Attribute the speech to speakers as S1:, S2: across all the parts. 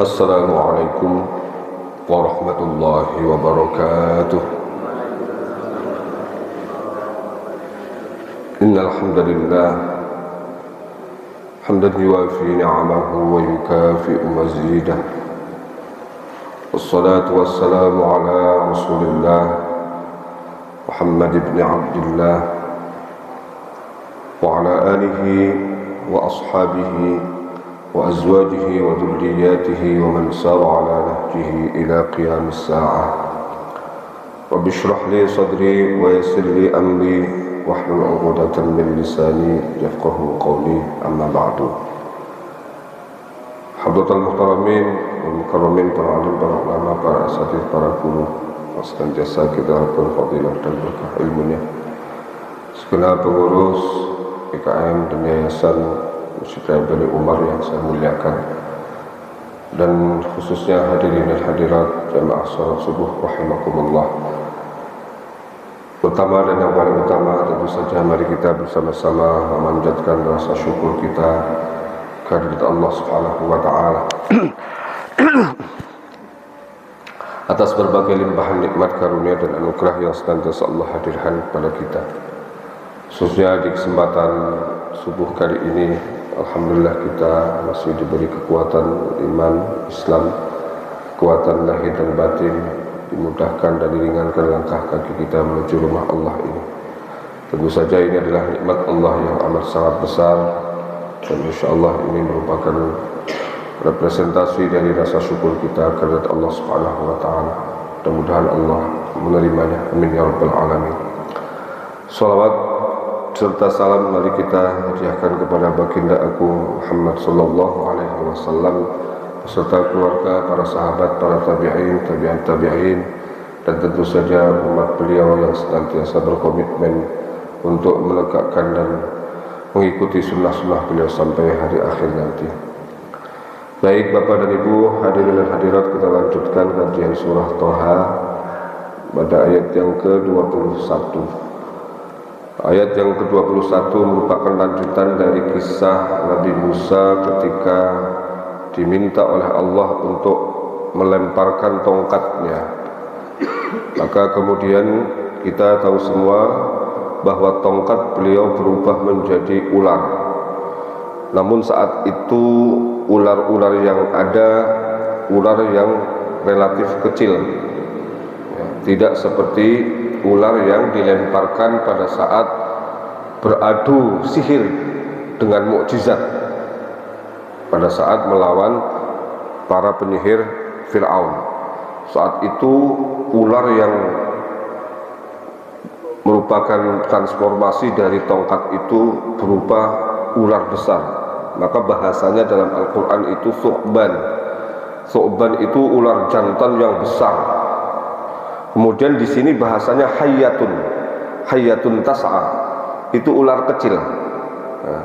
S1: Assalamualaikum warahmatullahi wabarakatuh. Innal hamdalillah hamdan yuwafi ni'amahu wa yukafi'u mazidah. Wassalatu wassalamu ala Rasulillah Muhammad ibn Abdullah wa ala alihi wa ashabihi wa azwajihi wa dhurriyyatihi wa man sara ala nahjihi ila qiyamis saa'ah. Rabbi shrah li sadri wa yassir li amri wahlul 'uqdatam min lisani yafqahu qawli, amma ba'du. Hadratal muhtaramin wal mukarramin, para alim, para ulama, para asatidz, para guru, senantiasa kita harapkan fadilah dan berkah ilmunya. Segenap pengurus PKM dan Yayasan Masjid Raya Bani Umar yang saya muliakan, dan khususnya hadirin dan hadirat jamaah salat subuh rahimakumullah. Pertama dan yang paling utama, tentu saja mari kita bersama-sama memanjatkan rasa syukur kita kehadirat Allah Subhanahu wa taala atas berbagai limpahan nikmat, karunia dan anugerah yang senantiasa Allah hadirkan kepada kita. Khususnya di kesempatan subuh kali ini, alhamdulillah kita masih diberi kekuatan iman, Islam, kekuatan lahir dan batin, dimudahkan dan diringankan langkah kaki kita menuju rumah Allah ini. Tentu saja ini adalah nikmat Allah yang amat sangat besar, dan insyaallah ini merupakan representasi dari rasa syukur kita kepada Allah Subhanahu wa taala. Mudah-mudahan Allah menerimanya. Amin ya rabbal alamin. Shalawat serta salam mari kita hadiahkan kepada baginda agung Muhammad sallallahu alaihi wasallam beserta keluarga, para sahabat, para tabi'in, tabi'in, dan tentu saja umat beliau yang senantiasa berkomitmen untuk menegakkan dan mengikuti sunnah-sunnah beliau sampai hari akhir nanti. Baik Bapak dan Ibu, hadirin dan hadirat, kita lanjutkan kajian surah Thaha pada ayat yang ke-21. Ayat yang ke-21 merupakan lanjutan dari kisah Nabi Musa ketika diminta oleh Allah untuk melemparkan tongkatnya. Maka kemudian kita tahu semua bahwa tongkat beliau berubah menjadi ular. Namun saat itu ular-ular yang ada, ular yang relatif kecil, ya, tidak seperti ular yang dilemparkan pada saat beradu sihir dengan mukjizat pada saat melawan para penyihir Fir'aun. Saat itu ular yang merupakan transformasi dari tongkat itu berupa ular besar. Maka bahasanya dalam Al-Quran itu Thu'ban. Thu'ban itu ular jantan yang besar. Kemudian di sini bahasanya Hayyatun tas'a, itu ular kecil. Nah,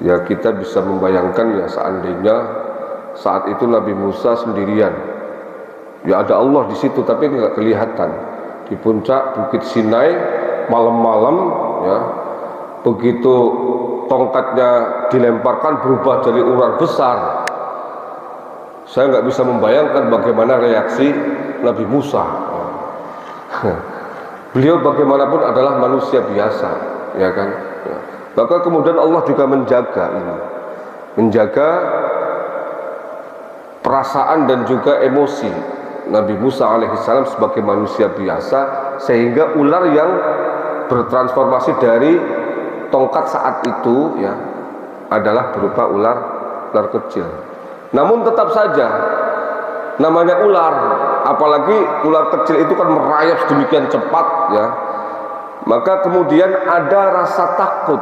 S1: ya kita bisa membayangkan ya, seandainya saat itu Nabi Musa sendirian, ya ada Allah di situ tapi nggak kelihatan di puncak Bukit Sinai malam-malam, ya begitu tongkatnya dilemparkan berubah jadi ular besar. Saya nggak bisa membayangkan bagaimana reaksi Nabi Musa. Beliau bagaimanapun adalah manusia biasa, ya kan? Ya. Maka kemudian Allah juga menjaga ini, menjaga perasaan dan juga emosi Nabi Musa alaihissalam sebagai manusia biasa, sehingga ular yang bertransformasi dari tongkat saat itu ya adalah berupa ular kecil. Namun tetap saja namanya ular, apalagi ular kecil itu kan merayap sedemikian cepat ya, maka kemudian ada rasa takut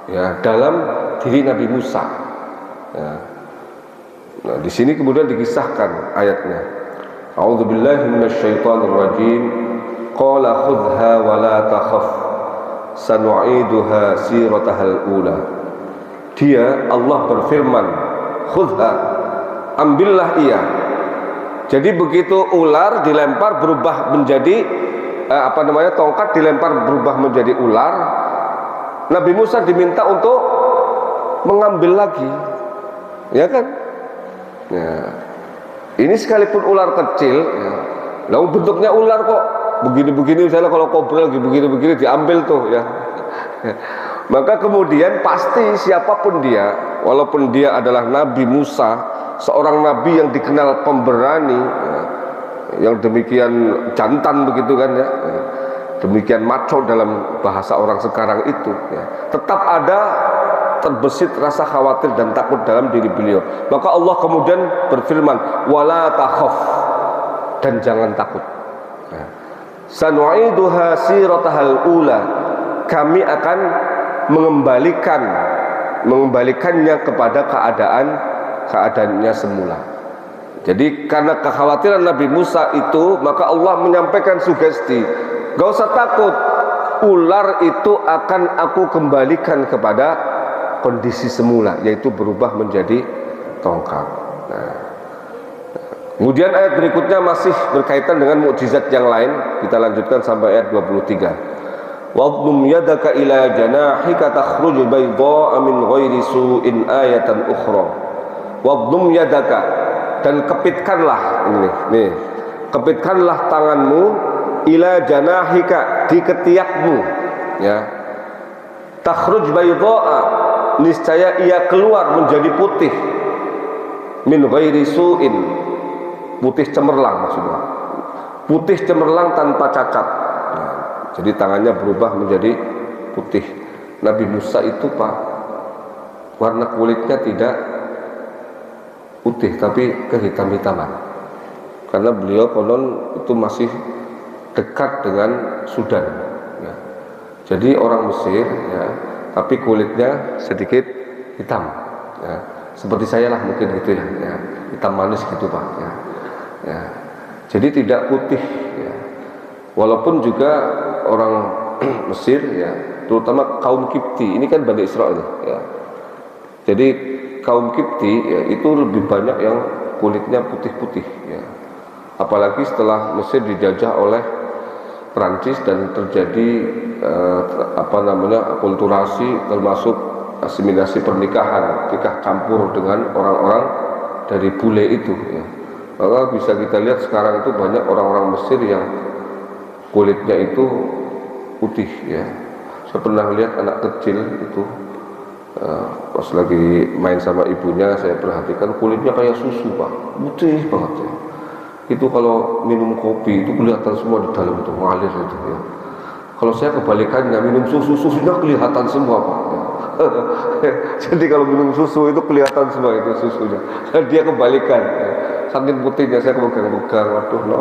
S1: ya dalam diri Nabi Musa. Ya. Nah, di sini kemudian dikisahkan ayatnya. A'udzubillahi minasyaitonirrajim. Qala khudhaa wa la takhaf. Sanu'iduha siratahal ula. Dia, Allah berfirman, khudhaa, ambillah ia. Jadi begitu ular dilempar berubah menjadi tongkat dilempar berubah menjadi ular, Nabi Musa diminta untuk mengambil lagi, ya kan? Ya. Ini sekalipun ular kecil, ya. Lalu bentuknya ular kok begini-begini, misalnya kalau kobra lagi begini-begini diambil tuh, ya. Maka kemudian pasti siapapun dia, walaupun dia adalah Nabi Musa, seorang nabi yang dikenal pemberani, ya, yang demikian jantan begitu kan, ya, demikian maco dalam bahasa orang sekarang itu, ya, tetap ada terbesit rasa khawatir dan takut dalam diri beliau. Maka Allah kemudian berfirman, wala takhaf, dan jangan takut. Sanu'iduha siratahal ula, kami akan mengembalikannya kepada keadaannya semula. Jadi karena kekhawatiran Nabi Musa itu, maka Allah menyampaikan sugesti, gak usah takut, ular itu akan aku kembalikan kepada kondisi semula, yaitu berubah menjadi tongkat. Nah, kemudian ayat berikutnya masih berkaitan dengan mukjizat yang lain. Kita lanjutkan sampai ayat 23. Wadmum yadaka ila janahika takhruj bayda'a min ghairi su'in ayatan ukhra. Wadmum yadaka, dan kepitkanlah kepitkanlah tanganmu ila janahika, di ketiakmu, ya. Takhruj bayda'a, niscaya ia keluar menjadi putih, min ghairi su'in, putih cemerlang maksudnya, putih cemerlang tanpa cacat. Nah, jadi tangannya berubah menjadi putih. Nabi Musa itu Pak, warna kulitnya tidak putih tapi kehitam-hitaman, karena beliau konon itu masih dekat dengan Sudan, ya. Jadi orang Mesir, ya, tapi kulitnya sedikit hitam, ya. Seperti saya lah mungkin gitu, ya, ya. Hitam manis gitu Pak, ya. Ya. Jadi tidak putih, ya. Walaupun juga orang Mesir, ya, terutama kaum Kipti, ini kan Bani Israel, ya. Jadi kaum Kipti, ya, itu lebih banyak yang kulitnya putih-putih, ya. Apalagi setelah Mesir dijajah oleh Perancis dan terjadi akulturasi, termasuk asimilasi pernikahan, nikah campur dengan orang-orang dari bule itu, ya. Maka bisa kita lihat sekarang itu banyak orang-orang Mesir yang kulitnya itu putih, ya. Saya pernah lihat anak kecil itu, pas lagi main sama ibunya, saya perhatikan kulitnya kayak susu Pak, putih banget, ya. Itu kalau minum kopi itu kelihatan semua di dalam itu ngalir itu, ya. Kalau saya kebalikannya, minum susunya kelihatan semua Pak, ya. Jadi kalau minum susu itu kelihatan semua itu susunya. Dia kebalikan, ya. Saking putihnya saya pegang-pegang, waduh, no,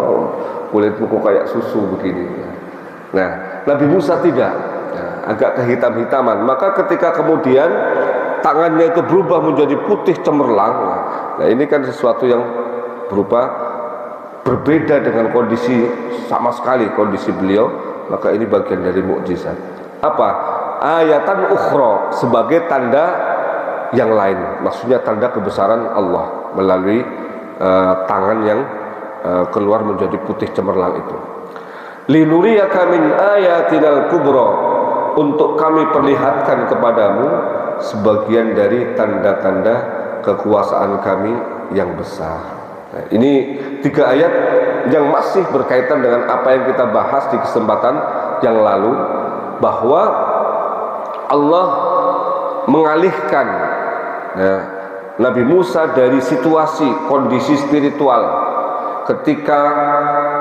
S1: kulitmu kok kayak susu begini, ya. Nah, Nabi Musa tidak, ya, agak kehitam-hitaman. Maka ketika kemudian tangannya itu berubah menjadi putih cemerlang, nah ini kan sesuatu yang berupa berbeda dengan kondisi sama sekali kondisi beliau. Maka ini bagian dari mukjizat. Apa? Ayatan ukhra, sebagai tanda yang lain, maksudnya tanda kebesaran Allah melalui tangan yang keluar menjadi putih cemerlang itu. Linuriyaka min ayatinal kubra, untuk kami perlihatkan kepadamu sebagian dari tanda-tanda kekuasaan kami yang besar. Nah, ini 3 ayat yang masih berkaitan dengan apa yang kita bahas di kesempatan yang lalu, bahwa Allah mengalihkan, ya, Nabi Musa dari situasi kondisi spiritual ketika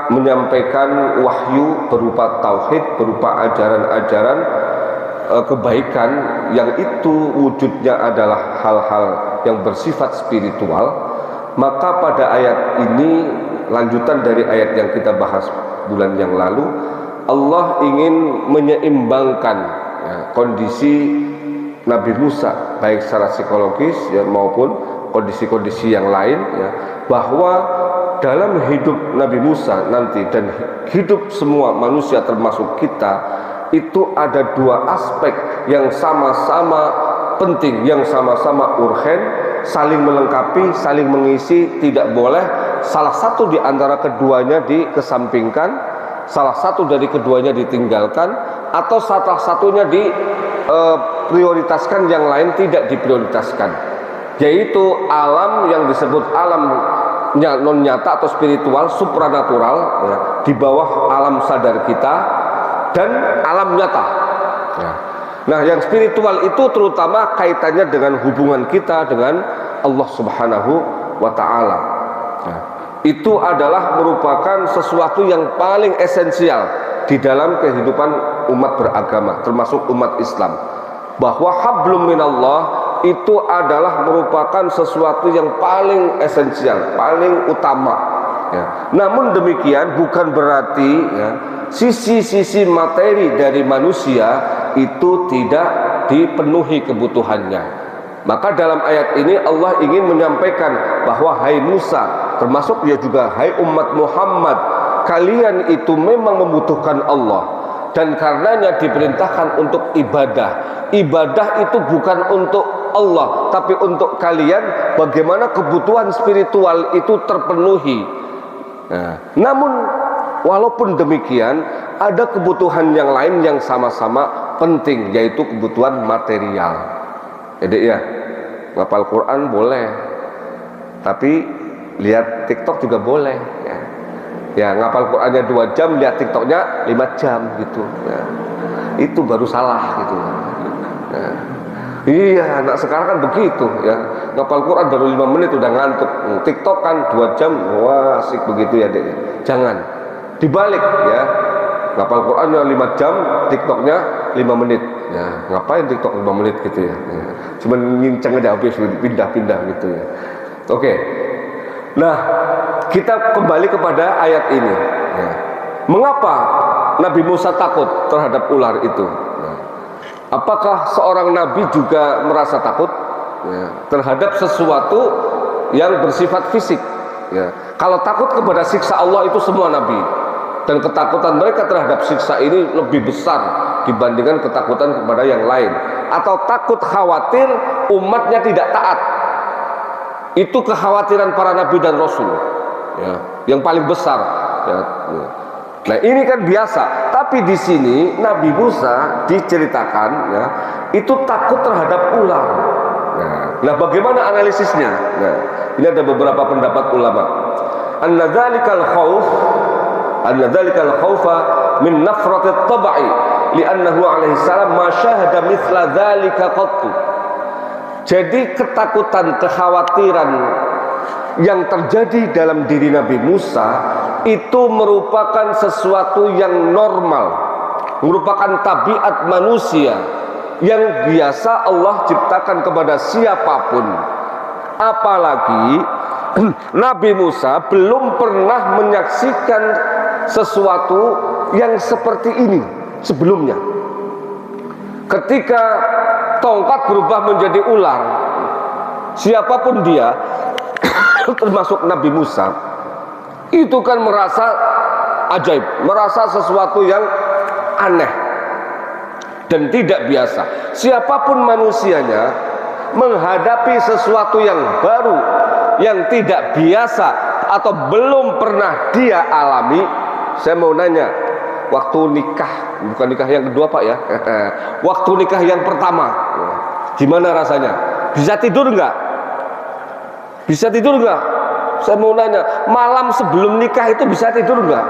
S1: menyampaikan wahyu berupa tauhid, berupa ajaran-ajaran kebaikan yang itu wujudnya adalah hal-hal yang bersifat spiritual. Maka pada ayat ini, lanjutan dari ayat yang kita bahas bulan yang lalu, Allah ingin menyeimbangkan, ya, kondisi Nabi Musa, baik secara psikologis ya, maupun kondisi-kondisi yang lain ya, bahwa dalam hidup Nabi Musa nanti dan hidup semua manusia termasuk kita, itu ada dua aspek yang sama-sama penting, yang sama-sama urgen, saling melengkapi, saling mengisi. Tidak boleh salah satu di antara keduanya dikesampingkan, salah satu dari keduanya ditinggalkan, atau salah satunya diprioritaskan, yang lain tidak diprioritaskan, yaitu alam yang disebut alam non nyata atau spiritual, supranatural ya, di bawah alam sadar kita, dan alam nyata ya. Nah, yang spiritual itu terutama kaitannya dengan hubungan kita dengan Allah Subhanahu wa Ta'ala ya. Itu adalah merupakan sesuatu yang paling esensial di dalam kehidupan umat beragama, termasuk umat Islam, bahwa hablum minallah itu adalah merupakan sesuatu yang paling esensial, paling utama ya. Namun demikian bukan berarti ya, sisi-sisi materi dari manusia itu tidak dipenuhi kebutuhannya. Maka dalam ayat ini Allah ingin menyampaikan bahwa hai Musa, termasuk dia juga hai umat Muhammad, kalian itu memang membutuhkan Allah, dan karenanya diperintahkan untuk ibadah. Ibadah itu bukan untuk Allah, tapi untuk kalian, bagaimana kebutuhan spiritual itu terpenuhi. Nah, namun walaupun demikian, ada kebutuhan yang lain yang sama-sama penting, yaitu kebutuhan material. Jadi ya, ngapal Quran boleh, tapi lihat TikTok juga boleh ya. Ya, ngapal Qurannya 2 jam, lihat TikToknya 5 jam gitu ya. Itu baru salah gitu ya. Iya, anak sekarang kan begitu ya, ngapal Quran baru 5 menit udah ngantuk. TikTok kan 2 jam, wah asik begitu ya dek. Jangan, dibalik ya, ngapal Qurannya 5 jam, TikToknya 5 menit ya. Ngapain TikTok 5 menit gitu ya, ya. Cuman nginceng aja habis, pindah-pindah gitu ya. Oke. Nah, kita kembali kepada ayat ini ya. Mengapa Nabi Musa takut terhadap ular itu? Nah, apakah seorang nabi juga merasa takut ya, terhadap sesuatu yang bersifat fisik ya? Kalau takut kepada siksa Allah itu semua nabi, dan ketakutan mereka terhadap siksa ini lebih besar dibandingkan ketakutan kepada yang lain. Atau takut khawatir umatnya tidak taat, itu kekhawatiran para nabi dan rasul ya, yang paling besar ya. Nah, ini kan biasa, tapi di sini Nabi Musa diceritakan ya, itu takut terhadap ular. Nah, bagaimana analisisnya? Nah, ini ada beberapa pendapat ulama. Anna dzalikal khaufa min nafratit tab'i li'annahu alaihi salam ma syahada mithla dzalika qattu. Jadi ketakutan, kekhawatiran yang terjadi dalam diri Nabi Musa itu merupakan sesuatu yang normal, merupakan tabiat manusia yang biasa Allah ciptakan kepada siapapun. Apalagi Nabi Musa belum pernah menyaksikan sesuatu yang seperti ini sebelumnya. Ketika tongkat berubah menjadi ular, siapapun dia termasuk Nabi Musa, itu kan merasa ajaib, merasa sesuatu yang aneh dan tidak biasa. Siapapun manusianya menghadapi sesuatu yang baru, yang tidak biasa atau belum pernah dia alami. Saya mau nanya, waktu nikah, bukan nikah yang kedua Pak ya, waktu nikah yang pertama, gimana rasanya? Bisa tidur nggak? Bisa tidur nggak? Saya mau nanya, malam sebelum nikah itu bisa tidur nggak?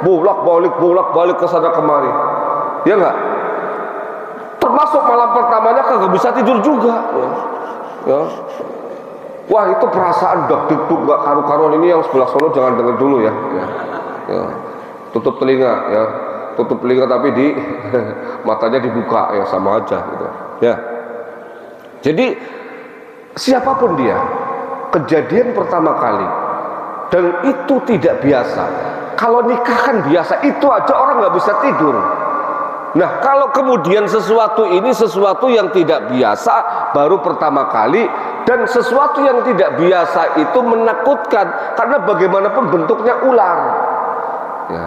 S1: Bolak balik ke sana kemari, ya nggak? Termasuk malam pertamanya kagak bisa tidur juga. Ya. Wah, itu perasaan deg-deg nggak karu-karuan. Ini yang sebelah sono jangan dengar dulu ya. Ya. Tutup telinga ya, tutup telinga tapi di matanya dibuka ya, sama aja gitu. Ya. Jadi siapapun dia, kejadian pertama kali dan itu tidak biasa. Kalau nikah kan biasa, itu aja orang nggak bisa tidur Nah, kalau kemudian sesuatu ini sesuatu yang tidak biasa baru pertama kali, dan sesuatu yang tidak biasa itu menakutkan karena bagaimanapun bentuknya ular. Ya.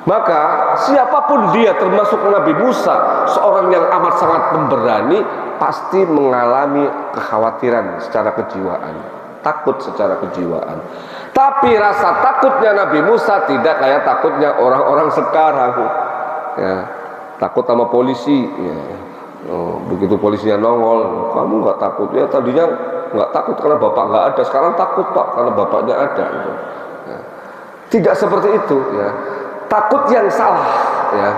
S1: Maka siapapun dia, termasuk Nabi Musa, seorang yang amat sangat pemberani, pasti mengalami kekhawatiran secara kejiwaan, takut secara kejiwaan. Tapi rasa takutnya Nabi Musa tidak kayak takutnya orang-orang sekarang. Ya. Takut sama polisi, ya. Begitu polisinya nongol, kamu nggak takut? Ya tadinya nggak takut karena bapak nggak ada, sekarang takut pak karena bapaknya ada. Ya. Tidak seperti itu, ya. Takut yang salah, ya.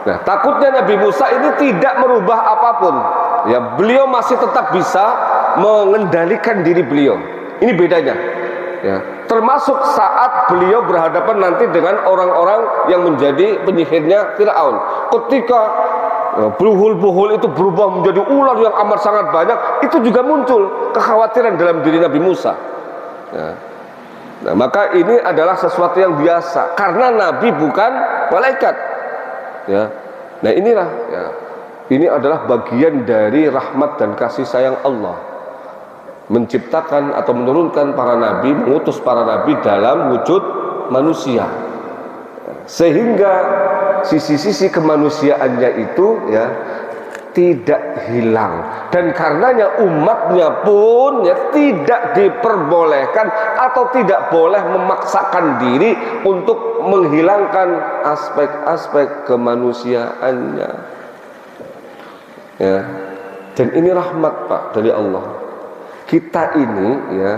S1: Nah, takutnya Nabi Musa ini tidak merubah apapun, ya. Beliau masih tetap bisa mengendalikan diri beliau. Ini bedanya, ya. Termasuk saat beliau berhadapan nanti dengan orang-orang yang menjadi penyihirnya Fir'aun. Ketika buhul-buhul itu berubah menjadi ular yang amat sangat banyak, itu juga muncul kekhawatiran dalam diri Nabi Musa. Ya. Nah, maka ini adalah sesuatu yang biasa karena Nabi bukan malaikat. Ya. Nah, inilah, ya. Ini adalah bagian dari rahmat dan kasih sayang Allah, menciptakan atau menurunkan para nabi, mengutus para nabi dalam wujud manusia, sehingga sisi-sisi kemanusiaannya itu, ya, tidak hilang, dan karenanya umatnya pun, ya, tidak diperbolehkan atau tidak boleh memaksakan diri untuk menghilangkan aspek-aspek kemanusiaannya, ya. Dan ini rahmat Pak dari Allah. Kita ini, ya,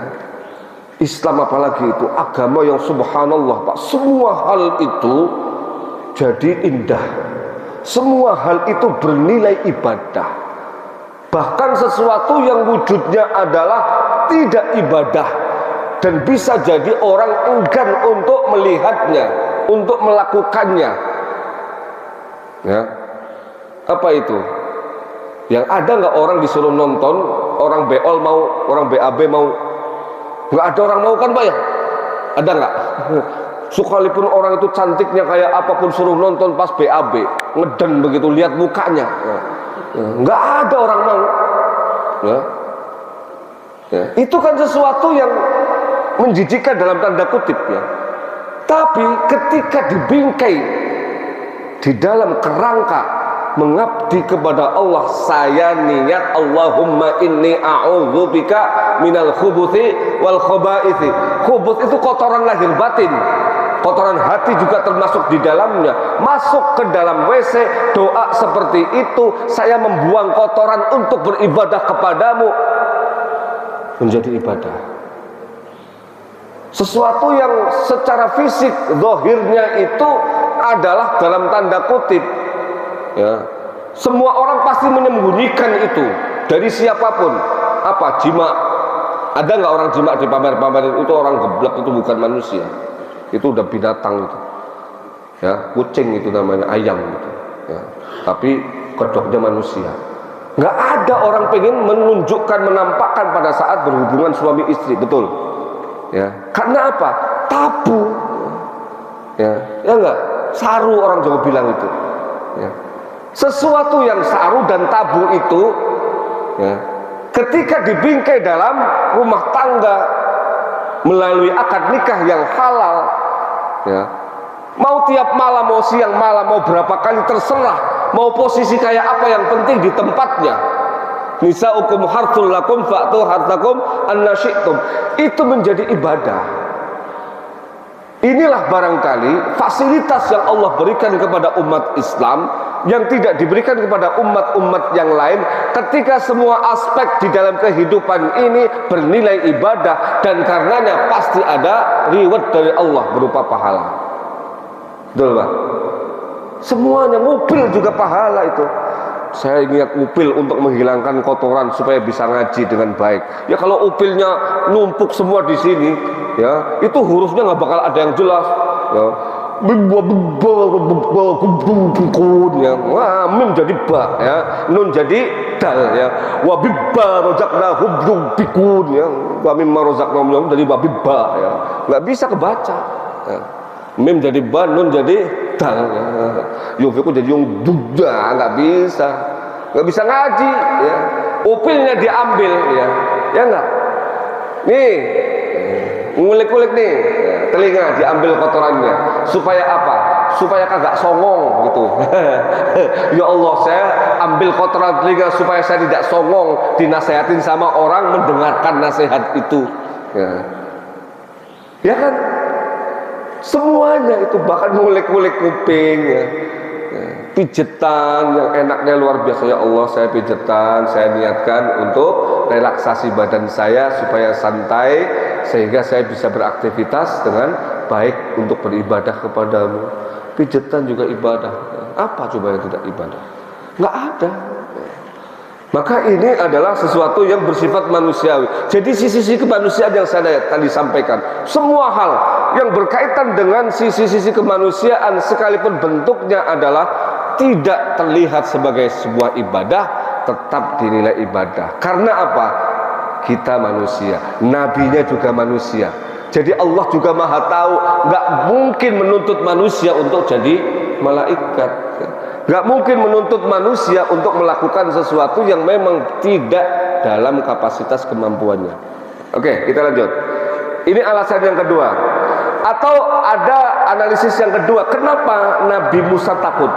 S1: Islam apalagi itu agama yang subhanallah Pak, semua hal itu jadi indah, semua hal itu bernilai ibadah. Bahkan sesuatu yang wujudnya adalah tidak ibadah dan bisa jadi orang enggan untuk melihatnya, untuk melakukannya, ya. Apa itu? Yang ada nggak orang disuruh nonton, orang beol mau, orang BAB mau? Nggak ada orang mau kan Pak ya? Ada nggak? Sekalipun orang itu cantiknya kayak apapun, suruh nonton pas BAB, ngeden begitu, lihat mukanya, ya. Nggak ada orang mau, ya. Ya. Itu kan sesuatu yang menjijikkan dalam tanda kutip, ya. Tapi ketika dibingkai di dalam kerangka mengabdi kepada Allah, saya niat Allahumma inni a'udzubika minal khubuthi wal khabaithi. Khubuth itu kotoran lahir batin, kotoran hati juga termasuk di dalamnya. Masuk ke dalam WC, doa seperti itu, saya membuang kotoran untuk beribadah kepadamu, menjadi ibadah. Sesuatu yang secara fisik zahirnya itu adalah dalam tanda kutip, ya, semua orang pasti menyembunyikan itu dari siapapun. Apa? Jima. Ada nggak orang jima dipamer-pamerin? Itu orang geblek, itu bukan manusia, itu udah binatang itu, ya. Kucing itu namanya, ayam gitu, ya. Tapi kedoknya manusia. Nggak ada orang pengen menunjukkan, menampakkan pada saat berhubungan suami istri, betul, ya. Karena apa? Tabu, ya. Ya nggak? Saru orang Jawa bilang itu, ya. Sesuatu yang saru dan tabu itu, ya, ketika dibingkai dalam rumah tangga melalui akad nikah yang halal, ya, mau tiap malam, mau siang malam, mau berapa kali terserah, mau posisi kayak apa, yang penting di tempatnya. Nisaukum harthul lakum fa'tu harthakum anna syi'tum. Itu menjadi ibadah. Inilah barangkali fasilitas yang Allah berikan kepada umat Islam yang tidak diberikan kepada umat-umat yang lain, ketika semua aspek di dalam kehidupan ini bernilai ibadah, dan karenanya pasti ada reward dari Allah berupa pahala. Betul Pak? Semuanya, ngupil juga pahala itu. Saya niat upil untuk menghilangkan kotoran supaya bisa ngaji dengan baik. Ya kalau upilnya numpuk semua di sini, ya, itu hurufnya nggak bakal ada yang jelas, ya. Ya, wah, mim jadi ba, ya, nun jadi dal, ya, wabibba rojakna hubdum pikun, ya, wamim marozakna jadi wabibba, ya, nggak bisa kebaca, ya. Mim jadi ba, nun jadi dal. Yufiku jadi yung duda, nggak bisa ngaji, ya. Upilnya diambil, ya nggak. Nih, ngulik-ngulik nih, telinga diambil kotorannya. Supaya apa? Supaya kagak songong gitu. Ya Allah, saya ambil kotoran telinga supaya saya tidak songong, dinasehatin sama orang mendengarkan nasihat itu. Ya kan? Semuanya itu, bahkan ngulik-ngulik kuping, ya. Pijetan yang enaknya luar biasa. Ya Allah, saya pijetan, saya niatkan untuk relaksasi badan saya supaya santai, sehingga saya bisa beraktivitas dengan baik untuk beribadah kepadamu. Pijetan juga ibadah. Apa coba yang tidak ibadah? Nggak ada. Maka ini adalah sesuatu yang bersifat manusiawi. Jadi sisi-sisi kemanusiaan yang saya tadi sampaikan, semua hal yang berkaitan dengan sisi-sisi kemanusiaan sekalipun bentuknya adalah tidak terlihat sebagai sebuah ibadah, tetap dinilai ibadah. Karena apa? Kita manusia, nabinya juga manusia. Jadi Allah juga maha tahu, nggak mungkin menuntut manusia untuk jadi malaikat. Nggak mungkin menuntut manusia untuk melakukan sesuatu yang memang tidak dalam kapasitas kemampuannya. Oke, kita lanjut. Ini alasan yang kedua. Atau ada analisis yang kedua, kenapa Nabi Musa takut?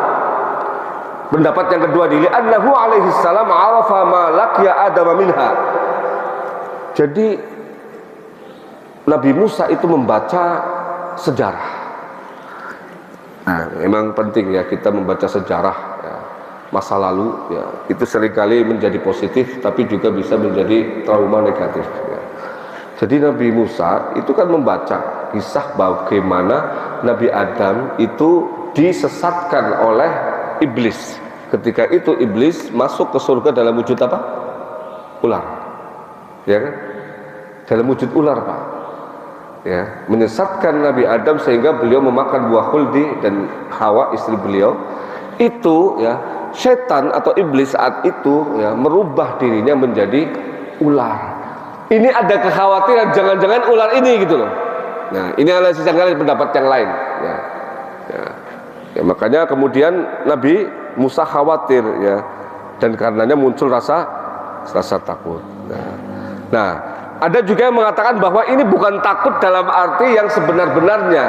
S1: Pendapat yang kedua, li'annahu alaihi salam arafa ma laqiya Adam minha. Jadi Nabi Musa itu membaca sejarah. Nah, memang penting ya kita membaca sejarah, ya, masa lalu, ya, itu seringkali menjadi positif tapi juga bisa menjadi trauma negatif, ya. Jadi Nabi Musa itu kan membaca kisah bagaimana Nabi Adam itu disesatkan oleh iblis. Ketika itu iblis masuk ke surga dalam wujud apa? Ular, ya kan? Dalam wujud ular, Pak. Ya, menyesatkan Nabi Adam sehingga beliau memakan buah khuldi, dan Hawa istri beliau itu, ya, setan atau iblis saat itu, ya, merubah dirinya menjadi ular. Ini ada kekhawatiran jangan-jangan ular ini gitu loh. Nah, ini analisis yang lain, pendapat yang lain, ya. Ya, makanya kemudian Nabi Musa khawatir, ya, dan karenanya muncul rasa takut. Nah, ada juga yang mengatakan bahwa ini bukan takut dalam arti yang sebenar-benarnya.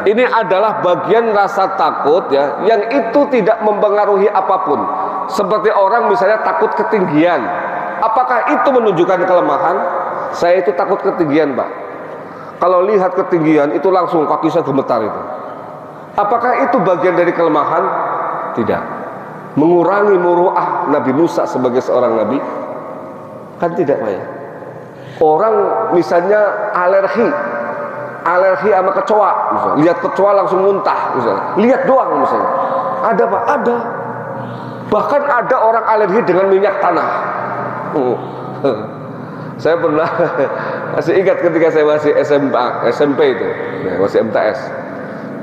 S1: Ini adalah bagian rasa takut, ya, yang itu tidak mempengaruhi apapun. Seperti orang misalnya takut ketinggian. Apakah itu menunjukkan kelemahan? Saya itu takut ketinggian, Pak. Kalau lihat ketinggian itu langsung kaki saya gemetar itu. Apakah itu bagian dari kelemahan? Tidak. Mengurangi muruah Nabi Musa sebagai seorang nabi? Kan tidak, Pak, ya. Orang misalnya alergi sama kecoa, misalnya. Lihat kecoa langsung muntah, misalnya. Lihat doang, misalnya. Ada, Pak, ada. Bahkan ada orang alergi dengan minyak tanah. Saya pernah masih ingat ketika saya masih SMP itu, masih MTS.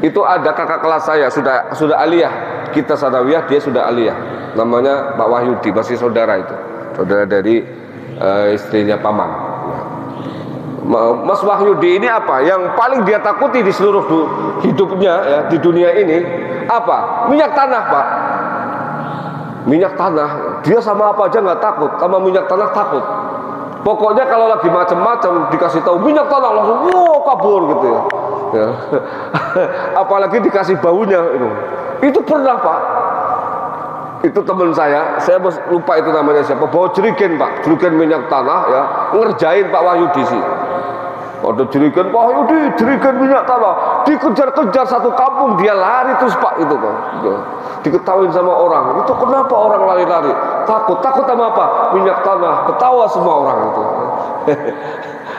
S1: Itu ada kakak kelas saya sudah aliyah, kita sanawiyah, dia sudah aliyah. Namanya Pak Wahyudi, masih saudara itu, saudara dari istrinya paman. Mas Wahyudi ini apa yang paling dia takuti di seluruh hidupnya, ya, di dunia ini? Apa? Minyak tanah, Pak. Minyak tanah. Dia sama apa aja nggak takut, sama minyak tanah takut. Pokoknya kalau lagi macam-macam dikasih tahu minyak tanah langsung kabur gitu, ya. Ya. Apalagi dikasih baunya itu pernah, Pak. Itu teman saya lupa itu namanya siapa, bawa jerigen, Pak, jerigen minyak tanah, ya, ngerjain Pak Wahyudi sih. Ada jerigen Pak Wahyudi, jerigen minyak tanah, dikejar-kejar satu kampung, dia lari terus, Pak, itu, Pak. Diketahuin sama orang. Itu kenapa orang lari-lari? Takut sama apa? Minyak tanah. Ketawa semua orang itu.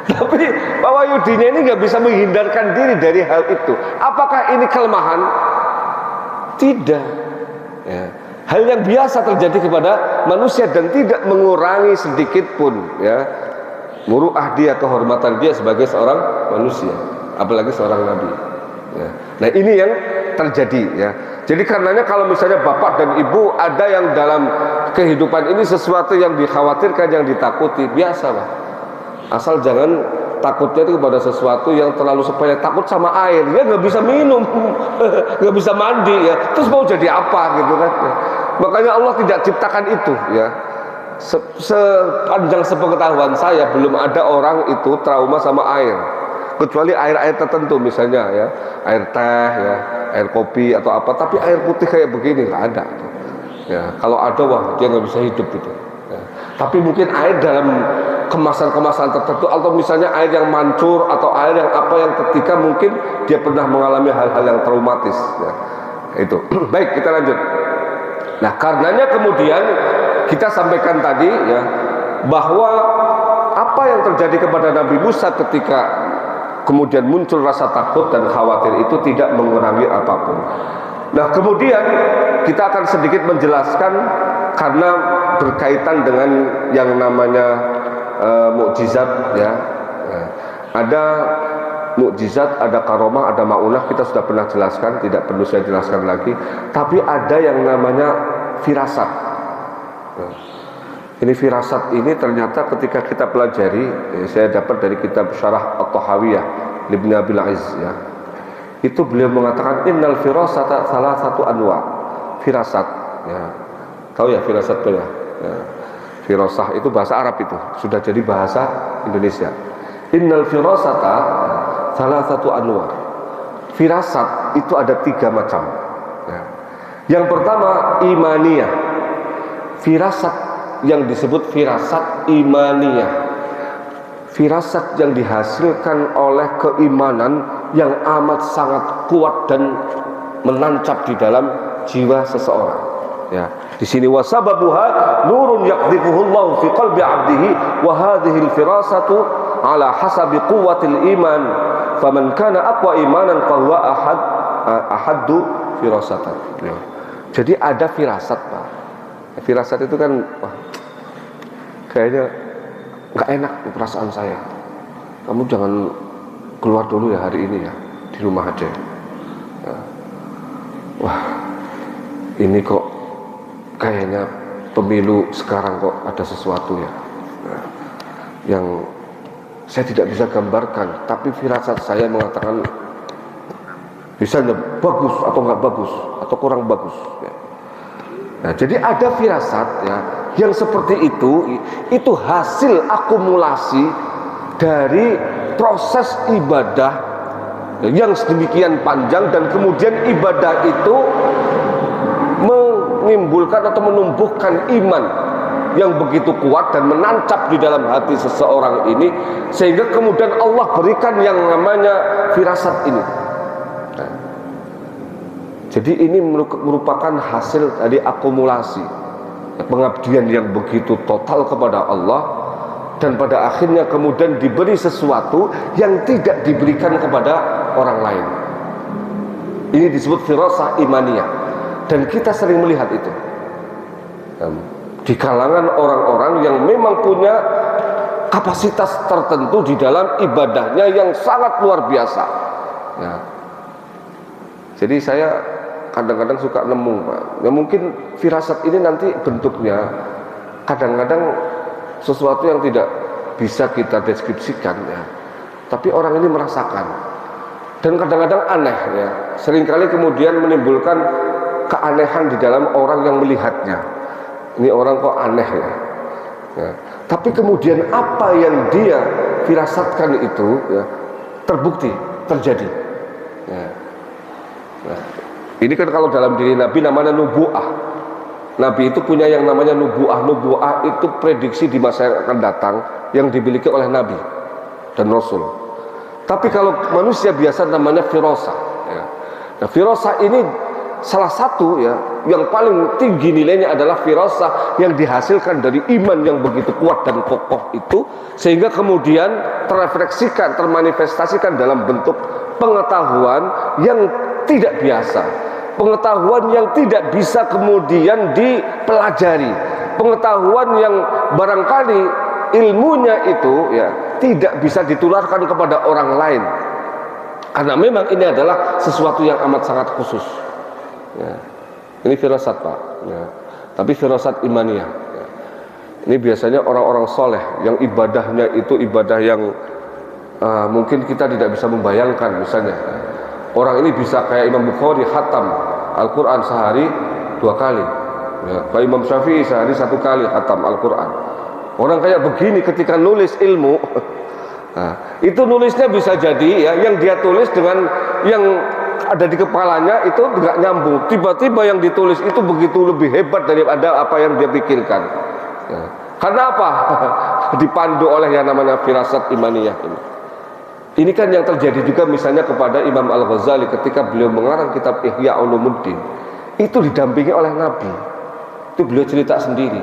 S1: Tapi Pak Wahyudinya ini nggak bisa menghindarkan diri dari hal itu. Apakah ini kelemahan? Tidak, ya. Hal yang biasa terjadi kepada manusia dan tidak mengurangi sedikit pun, ya, muruah dia, kehormatan dia sebagai seorang manusia, apalagi seorang nabi, ya. Nah, ini yang terjadi, ya. Jadi karenanya kalau misalnya bapak dan ibu ada yang dalam kehidupan ini sesuatu yang dikhawatirkan, yang ditakuti, biasa, Pak. Asal jangan takutnya itu kepada sesuatu yang terlalu sepele, takut sama air, dia nggak bisa minum, nggak bisa mandi ya, terus mau jadi apa gitu kan? Makanya Allah tidak ciptakan itu ya. Sepanjang sepengetahuan saya belum ada orang itu trauma sama air, kecuali air-air tertentu misalnya ya, air teh ya, air kopi atau apa. Tapi air putih kayak begini nggak ada. Ya, kalau ada wah dia nggak bisa hidup gitu. Ya. Tapi mungkin air dalam kemasan-kemasan tertentu atau misalnya air yang mancur atau air yang apa yang ketika mungkin dia pernah mengalami hal-hal yang traumatis. Ya. Itu. Baik, kita lanjut. Nah, karenanya kemudian kita sampaikan tadi ya bahwa apa yang terjadi kepada Nabi Musa ketika kemudian muncul rasa takut dan khawatir itu tidak mengurangi apapun. Nah, kemudian kita akan sedikit menjelaskan karena berkaitan dengan yang namanya mukjizat ya. Ada mukjizat, ada karomah, ada maunah, kita sudah pernah jelaskan, tidak perlu saya jelaskan lagi. Tapi ada yang namanya firasat. Ini firasat ini ternyata ketika kita pelajari, saya dapat dari kitab Syarah At-Tahawiyah Ibnu Abil Izz ya. Itu beliau mengatakan innal firasata salah satu anwa. Firasat ya. Tahu ya firasat itu ya? Ya. Firasah itu bahasa Arab itu, sudah jadi bahasa Indonesia. Innal firasata salah satu anwa. Firasat itu ada 3 macam ya. Yang pertama imaniyah. Firasat yang disebut firasat imaniyah, firasat yang dihasilkan oleh keimanan yang amat sangat kuat dan menancap di dalam jiwa seseorang. Ya, di sini wasababuha nurun yaqdhifuhu Allah fi qalbi 'abdihi wa hadhihi al-firasatu ala hasabi quwwatil iman faman kana aqwa imanan fa huwa ahaddu firasatan. Ya. Jadi ada firasat, Pak. Firasat itu kan wah, kayaknya nggak enak perasaan saya. Kamu jangan keluar dulu ya hari ini ya, di rumah aja. Ya. Wah, ini kok kayaknya pemilu sekarang kok ada sesuatu ya, yang saya tidak bisa gambarkan. Tapi firasat saya mengatakan misalnya bagus atau nggak bagus atau kurang bagus. Ya. Nah, jadi ada firasat ya yang seperti itu hasil akumulasi dari proses ibadah yang sedemikian panjang, dan kemudian ibadah itu menimbulkan atau menumbuhkan iman yang begitu kuat dan menancap di dalam hati seseorang ini, sehingga kemudian Allah berikan yang namanya firasat ini. Nah, jadi ini merupakan hasil dari akumulasi pengabdian yang begitu total kepada Allah, dan pada akhirnya kemudian diberi sesuatu yang tidak diberikan kepada orang lain. Ini disebut firasah imaniyah, dan kita sering melihat itu di kalangan orang-orang yang memang punya kapasitas tertentu di dalam ibadahnya yang sangat luar biasa ya. Jadi saya kadang-kadang suka nemu, Pak. Ya mungkin firasat ini nanti bentuknya kadang-kadang sesuatu yang tidak bisa kita deskripsikan ya. Tapi orang ini merasakan. Dan kadang-kadang aneh ya. Seringkali kemudian menimbulkan keanehan di dalam orang yang melihatnya. Ini orang kok aneh ya. Ya. Tapi kemudian apa yang dia firasatkan itu ya, terbukti, terjadi. Ya. Nah, ini kan kalau dalam diri Nabi namanya nubu'ah. Nabi itu punya yang namanya nubu'ah. Nubu'ah itu prediksi di masa yang akan datang yang dimiliki oleh Nabi dan Rasul. Tapi kalau manusia biasa namanya firasah ya. Nah, firasah ini salah satu ya yang paling tinggi nilainya adalah firasah yang dihasilkan dari iman yang begitu kuat dan kokoh itu, sehingga kemudian terrefleksikan, termanifestasikan dalam bentuk pengetahuan yang tidak biasa, pengetahuan yang tidak bisa kemudian dipelajari, pengetahuan yang barangkali ilmunya itu ya tidak bisa ditularkan kepada orang lain, karena memang ini adalah sesuatu yang amat sangat khusus ya. Ini firasat, Pak ya. Tapi firasat imaniyah ya. Ini biasanya orang-orang soleh yang ibadahnya itu ibadah yang mungkin kita tidak bisa membayangkan. Misalnya orang ini bisa kayak Imam Bukhari khatam Al-Quran sehari 2 kali, ya. Kayak Imam Syafi'i sehari 1 kali khatam Al-Quran. Orang kayak begini ketika nulis ilmu, itu nulisnya bisa jadi ya, yang dia tulis dengan yang ada di kepalanya itu nggak nyambung. Tiba-tiba yang ditulis itu begitu lebih hebat daripada apa yang dia pikirkan, ya. Karena apa? Dipandu oleh yang namanya firasat imaniyah ini. Ini kan yang terjadi juga misalnya kepada Imam Al-Ghazali ketika beliau mengarang kitab Ihya Ulumuddin. Itu didampingi oleh Nabi. Itu beliau cerita sendiri.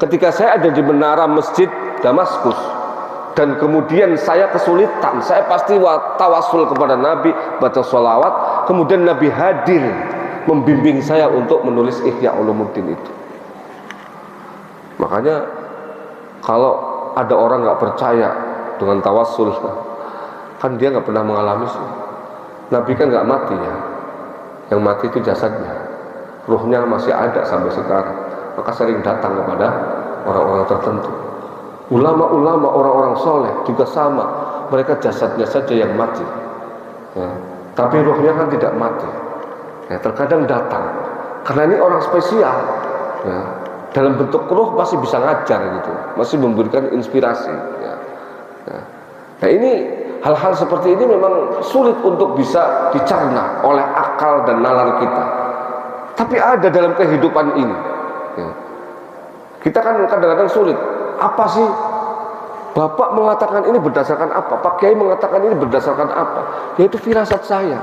S1: Ketika saya ada di menara masjid Damaskus dan kemudian saya kesulitan, saya pasti tawasul kepada Nabi, baca sholawat, kemudian Nabi hadir membimbing saya untuk menulis Ihya Ulumuddin itu. Makanya kalau ada orang nggak percaya dengan tawasul, kan dia nggak pernah mengalami sih. Nabi kan nggak mati ya, yang mati itu jasadnya, ruhnya masih ada sampai sekarang. Maka sering datang kepada orang-orang tertentu. Ulama-ulama, orang-orang soleh juga sama, mereka jasadnya saja yang mati, ya. Tapi ruhnya kan tidak mati, ya. Terkadang datang, karena ini orang spesial, ya. Dalam bentuk ruh masih bisa ngajar gitu, masih memberikan inspirasi, ya. Ya. Nah ini hal-hal seperti ini memang sulit untuk bisa dicerna oleh akal dan nalar kita. Tapi ada dalam kehidupan ini, ya. Kita kan kadang-kadang sulit. Apa sih? Bapak mengatakan ini berdasarkan apa? Pak Kiai mengatakan ini berdasarkan apa? Yaitu firasat saya.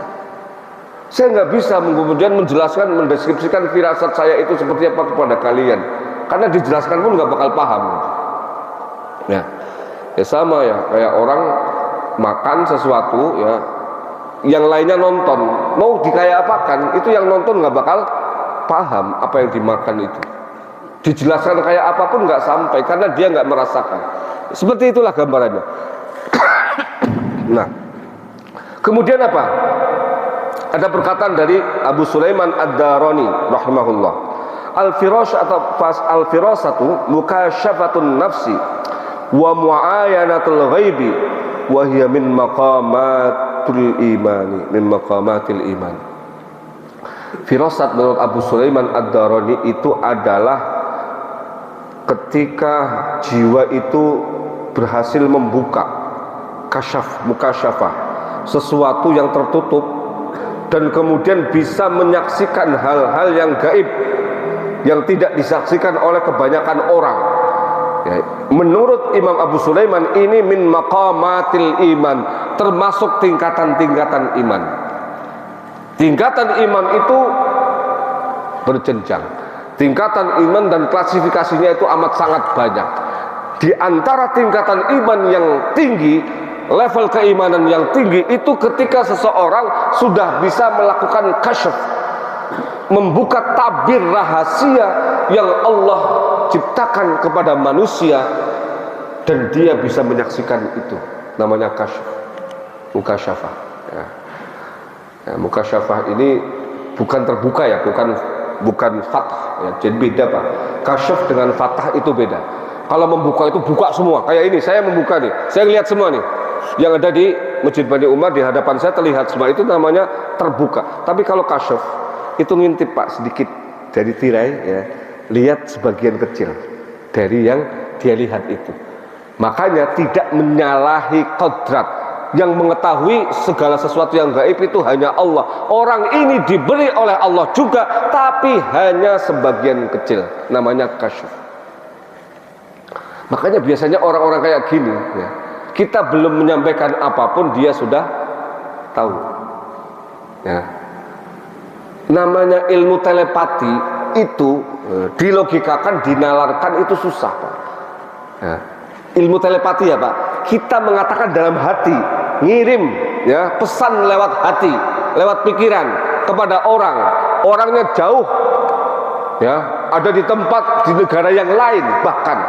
S1: Saya nggak bisa kemudian menjelaskan, mendeskripsikan firasat saya itu seperti apa kepada kalian, karena dijelaskan pun nggak bakal paham. Ya, ya sama ya, kayak orang makan sesuatu ya, yang lainnya nonton, mau dikayak-apakan, itu yang nonton nggak bakal paham apa yang dimakan itu. Dijelaskan kayak apapun nggak sampai, karena dia nggak merasakan. Seperti itulah gambarannya. Nah, kemudian apa? Ada perkataan dari Abu Sulaiman Ad-Darani rahimahullah. Al-firasatu mukasyafatun nafsi wa mu'ayanatul ghaibi wa hiya min maqamatil iman. Firasat menurut Abu Sulaiman Ad-Darani itu adalah ketika jiwa itu berhasil membuka mukasyafah, sesuatu yang tertutup, dan kemudian bisa menyaksikan hal-hal yang gaib yang tidak disaksikan oleh kebanyakan orang, ya. Menurut Imam Abu Sulaiman ini min maqamatil iman, termasuk tingkatan-tingkatan iman. Tingkatan iman itu berjenjang. Tingkatan iman dan klasifikasinya itu amat sangat banyak. Di antara tingkatan iman yang tinggi, level keimanan yang tinggi itu ketika seseorang sudah bisa melakukan kasyaf, membuka tabir rahasia yang Allah ciptakan kepada manusia, dan dia bisa menyaksikan itu. Namanya kasyaf, mukasyafah, ya. Ya, mukasyafah ini bukan terbuka ya, bukan fathah ya, jadi beda Pak. Kasyaf dengan fathah itu beda. Kalau membuka itu buka semua, kayak ini saya membuka nih, saya lihat semua nih yang ada di Masjid Bani Umar, di hadapan saya terlihat semua, itu namanya terbuka. Tapi kalau kasyaf itu ngintip Pak, sedikit dari tirai ya, lihat sebagian kecil dari yang dia lihat itu. Makanya tidak menyalahi kodrat. Yang mengetahui segala sesuatu yang gaib itu hanya Allah. Orang ini diberi oleh Allah juga, tapi hanya sebagian kecil, namanya kasyaf. Makanya biasanya orang-orang kayak gini ya, kita belum menyampaikan apapun dia sudah tahu, ya. Namanya ilmu telepati itu dilogikakan, dinalarkan itu susah Pak, ya. Ilmu telepati ya Pak, kita mengatakan dalam hati, ngirim ya pesan lewat hati, lewat pikiran kepada orang, orangnya jauh ya, ada di tempat, di negara yang lain bahkan,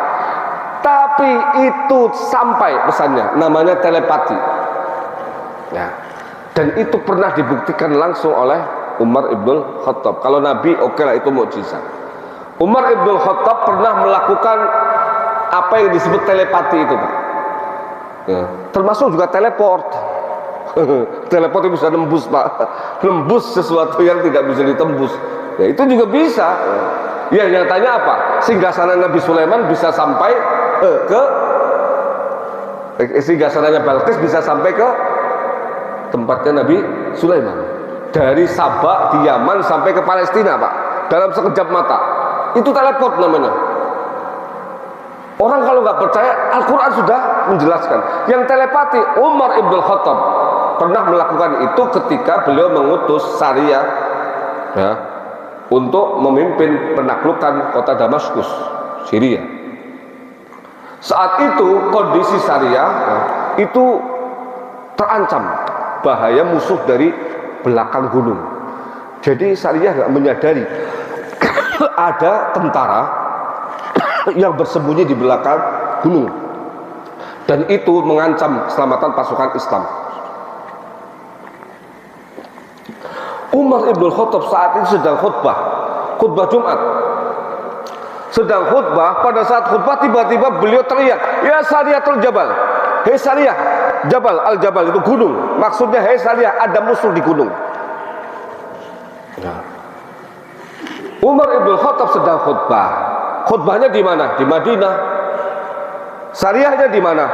S1: tapi itu sampai pesannya, namanya telepati ya. Dan itu pernah dibuktikan langsung oleh Umar Ibn Khattab. Kalau Nabi oke lah, itu mukjizat. Umar Ibn Khattab pernah melakukan apa yang disebut telepati itu Pak. ya. Termasuk juga teleport. Teleport itu bisa nembus, Pak, nembus sesuatu yang tidak bisa ditembus, ya itu juga bisa. Ya, nyatanya apa? Singgasana Nabi Sulaiman bisa sampai singgasananya Balqis bisa sampai ke tempatnya Nabi Sulaiman. Dari Sabah di Yaman sampai ke Palestina, Pak, dalam sekejap mata. Itu teleport namanya. Orang kalau nggak percaya, Al-Quran sudah menjelaskan. Yang telepati, Umar Ibn Khattab pernah melakukan itu ketika beliau mengutus Sariyah, ya, untuk memimpin penaklukan kota Damaskus, Syria. Saat itu kondisi Sariyah, ya, itu terancam bahaya musuh dari belakang gunung. Jadi Sariyah nggak menyadari ada tentara yang bersembunyi di belakang gunung, dan itu mengancam keselamatan pasukan Islam. Umar Ibn Khattab saat itu sedang khutbah Jumat. Sedang khutbah, pada saat khutbah tiba-tiba beliau teriak, "Ya Sariyatul Jabal." Hei Sariyah, Jabal, Al-Jabal itu gunung. Maksudnya, hei Sariyah, ada musuh di gunung. Nah, Umar Ibn Khattab sedang khutbah. Khutbahnya di mana? Di Madinah. Sariyahnya di mana?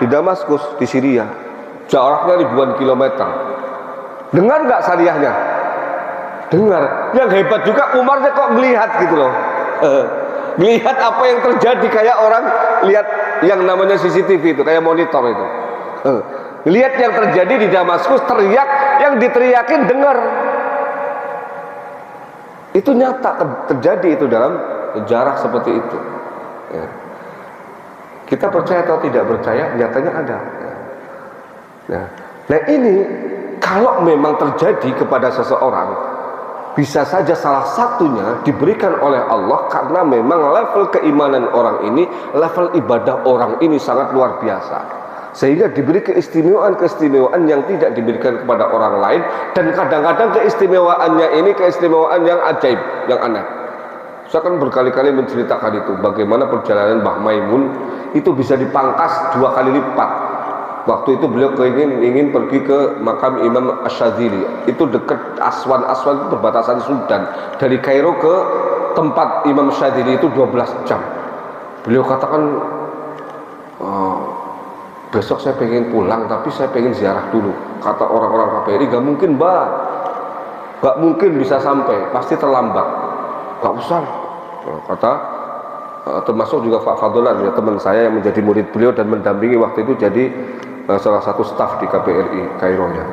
S1: Di Damaskus, di Syria. Jaraknya ribuan kilometer. Dengar nggak Sariyahnya? Dengar. Yang hebat juga Umarnya kok melihat gitu loh. Melihat apa yang terjadi, kayak orang lihat yang namanya CCTV itu, kayak monitor itu. Lihat yang terjadi di Damaskus, teriak, yang diteriakin dengar. Itu nyata terjadi itu dalam sejarah seperti itu. Ya. Kita percaya atau tidak percaya, nyatanya ada. Ya. Nah ini kalau memang terjadi kepada seseorang, bisa saja salah satunya diberikan oleh Allah karena memang level keimanan orang ini, level ibadah orang ini sangat luar biasa, sehingga diberi keistimewaan yang tidak diberikan kepada orang lain. Dan kadang-kadang keistimewaannya ini keistimewaan yang ajaib, yang aneh. Saya kan berkali-kali menceritakan itu, bagaimana perjalanan Mbah Maimun itu bisa dipangkas 2 kali lipat. Waktu itu beliau ingin pergi ke makam Imam Asyadzili. Itu dekat Aswan itu perbatasan Sudan. Dari Kairo ke tempat Imam Asyadzili itu 12 jam. Beliau katakan, besok saya pengen pulang, tapi saya pengen ziarah dulu. Kata orang-orang KBRI, gak mungkin Mbak, gak mungkin bisa sampai, pasti terlambat. Gak usah, kata termasuk juga Pak Fadolan, ya, teman saya yang menjadi murid beliau dan mendampingi waktu itu jadi salah satu staf di KBRI Kairo nya.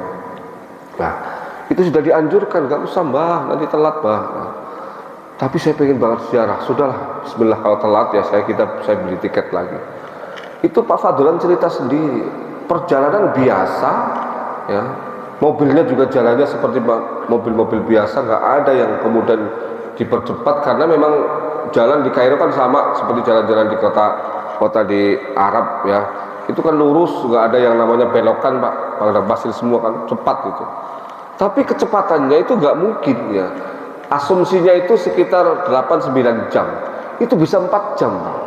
S1: Nah, itu sudah dianjurkan, gak usah Mbah, nanti telat Mbah. Nah, tapi saya pengen banget ziarah. Sudahlah, bismillah, kalau telat ya saya beli tiket lagi. Itu Pak Fadolan cerita sendiri, perjalanan biasa, ya, mobilnya juga jalannya seperti mobil-mobil biasa, nggak ada yang kemudian dipercepat karena memang jalan di Kairo kan sama seperti jalan-jalan di kota di Arab, ya. Itu kan lurus, nggak ada yang namanya belokan, Pak. Padang pasir semua kan, cepat gitu. Tapi kecepatannya itu nggak mungkin, ya. Asumsinya itu sekitar 8-9 jam. Itu bisa 4 jam, Pak.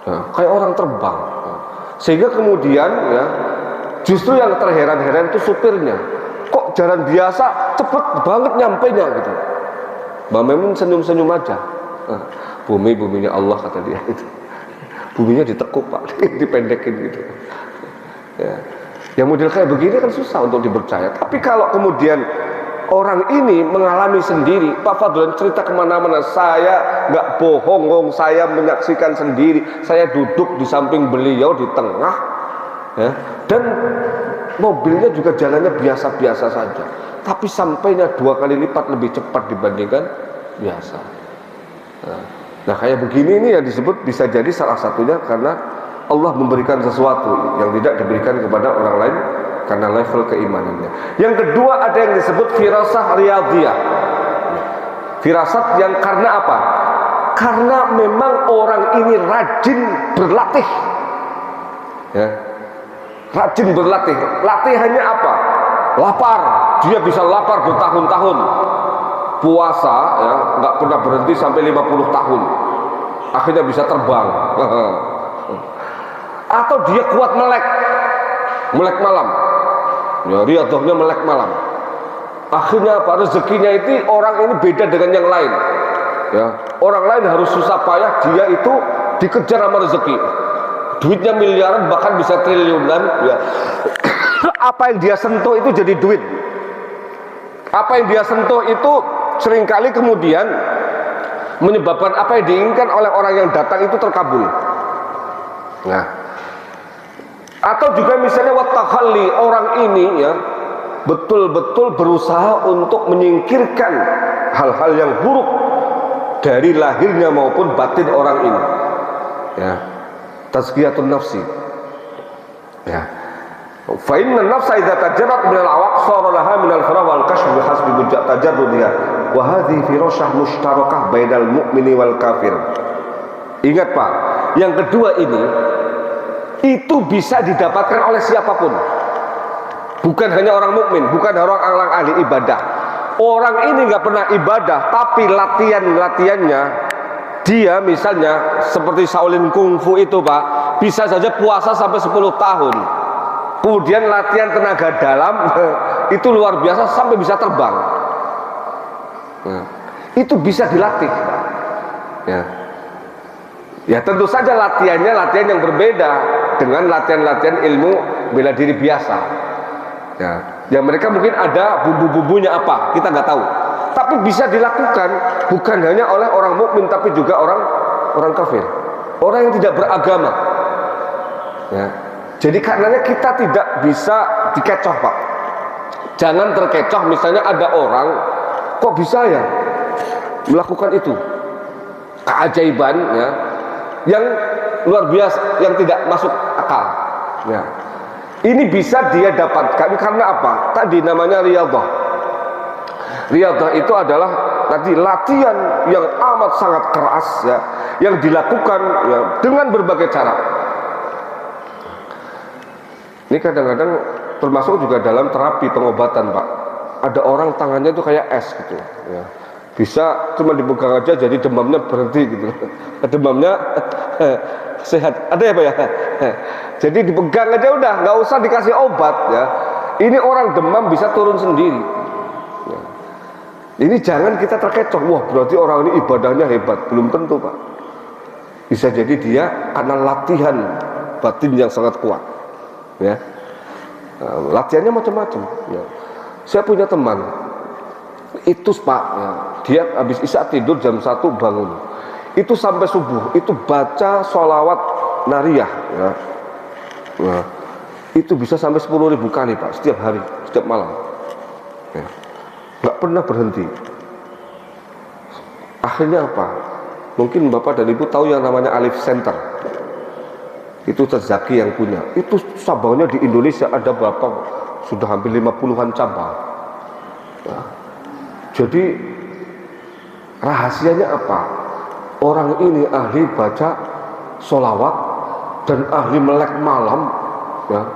S1: Ya, kayak orang terbang. Ya. Sehingga kemudian, ya, justru yang terheran-heran itu supirnya. Kok jalan biasa cepet banget nyampenya gitu. Mbak Maimun senyum-senyum aja. Buminya Allah, kata dia itu. Buminya ditekuk Pak, dipendekin gitu. Ya. Yang model kayak begini kan susah untuk dipercaya. Tapi kalau kemudian orang ini mengalami sendiri, Pak Fadlan cerita kemana-mana, saya nggak bohong, saya menyaksikan sendiri, saya duduk di samping beliau di tengah, ya, dan mobilnya juga jalannya biasa-biasa saja, tapi sampainya 2 kali lipat lebih cepat dibandingkan biasa. Nah kayak begini ini yang disebut bisa jadi salah satunya karena Allah memberikan sesuatu yang tidak diberikan kepada orang lain karena level keimanannya. Yang kedua ada yang disebut firasah riyadhiyah. Firasat yang karena apa? Karena memang orang ini rajin berlatih, ya. Rajin berlatih. Latihannya apa? Lapar. Dia bisa lapar bertahun-tahun. Puasa, ya, nggak pernah berhenti sampai 50 tahun. Akhirnya bisa terbang. atau dia kuat melek malam, ya riyadhahnya melek malam. Akhirnya apa? Rezekinya itu orang ini beda dengan yang lain. Ya, orang lain harus susah payah, dia itu dikejar sama rezeki. Duitnya miliaran bahkan bisa triliunan. Ya. Apa yang dia sentuh itu jadi duit. Apa yang dia sentuh itu seringkali kemudian menyebabkan apa yang diinginkan oleh orang yang datang itu terkabul. Nah, atau juga misalnya watakhalli, orang ini ya betul-betul berusaha untuk menyingkirkan hal-hal yang buruk dari lahirnya maupun batin orang ini. Ya, tazkiyatun nafsi. Ya, fa inna nafsa idza tajarrat min al-awaq sara laha min al-farah wal kashf bi hasbi mujad tajarrudiha wa hadhihi firashah mushtarakah bainal mu'mini wal kafir. Ingat Pak, yang kedua ini itu bisa didapatkan oleh siapapun. Bukan hanya orang mukmin, bukan orang ahli ibadah. Orang ini nggak pernah ibadah, tapi latihannya dia misalnya seperti Shaolin Kungfu itu Pak, bisa saja puasa sampai 10 tahun. Kemudian latihan tenaga dalam itu luar biasa sampai bisa terbang. Nah, itu bisa dilatih Pak. Ya tentu saja latihannya latihan yang berbeda dengan latihan-latihan ilmu bela diri biasa. Ya mereka mungkin ada bumbu-bumbunya apa, kita nggak tahu. Tapi bisa dilakukan bukan hanya oleh orang mukmin, tapi juga orang kafir, orang yang tidak beragama. Ya. Jadi karenanya kita tidak bisa dikecoh Pak. Jangan terkecoh. Misalnya ada orang kok bisa ya melakukan itu keajaiban ya, yang luar biasa, yang tidak masuk akal. Ya. Ini bisa dia dapatkan karena apa? Tadi namanya riyadhah. Riyadhah itu adalah tadi latihan yang amat sangat keras ya, yang dilakukan ya, dengan berbagai cara. Ini kadang-kadang termasuk juga dalam terapi pengobatan Pak. Ada orang tangannya itu kayak es gitu ya. Bisa cuma dipegang aja jadi demamnya berhenti gitu. Demamnya sehat. Ada ya Pak ya? Jadi dipegang aja udah, nggak usah dikasih obat ya. Ini orang demam bisa turun sendiri. Ya. Ini jangan kita terkecoh. Wah berarti orang ini ibadahnya hebat. Belum tentu Pak. Bisa jadi dia karena latihan batin yang sangat kuat. Ya. Nah, latihannya macam-macam. Ya. Saya punya teman. Itu Pak, ya, dia habis isya tidur jam 1 bangun. Itu sampai subuh. Itu baca sholawat nariyah. Ya. Nah, itu bisa sampai 10.000 kali Pak, setiap hari, setiap malam. Ya. Nggak pernah berhenti. Akhirnya apa? Mungkin Bapak dan Ibu tahu yang namanya Alif Center. Itu Zaki yang punya. Itu cabangnya di Indonesia ada berapa? Sudah hampir 50-an cabang. Nah, jadi rahasianya apa? Orang ini ahli baca sholawat dan ahli melek malam ya.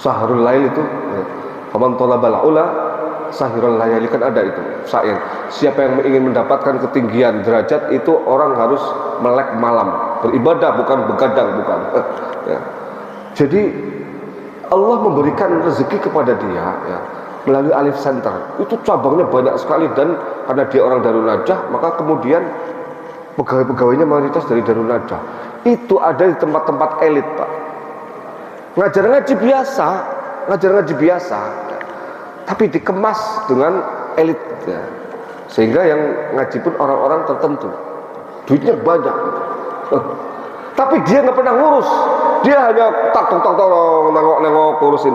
S1: Sahrul lail itu ya. Faman talabal ula sahirul layali, kan ada itu syair. Siapa yang ingin mendapatkan ketinggian derajat itu orang harus melek malam, beribadah bukan begadang, bukan ya. Jadi Allah memberikan rezeki kepada dia ya, melalui Alif Center. Itu cabangnya banyak sekali, dan karena dia orang Darul Najah, maka kemudian pegawai-pegawainya mayoritas dari Darul Najah. Itu ada di tempat-tempat elit Pak. Ngajar ngaji biasa, tapi dikemas dengan elit ya. Sehingga yang ngaji pun orang-orang tertentu, duitnya banyak gitu. Tapi dia nggak pernah ngurus, dia hanya tak nengok ngurusin.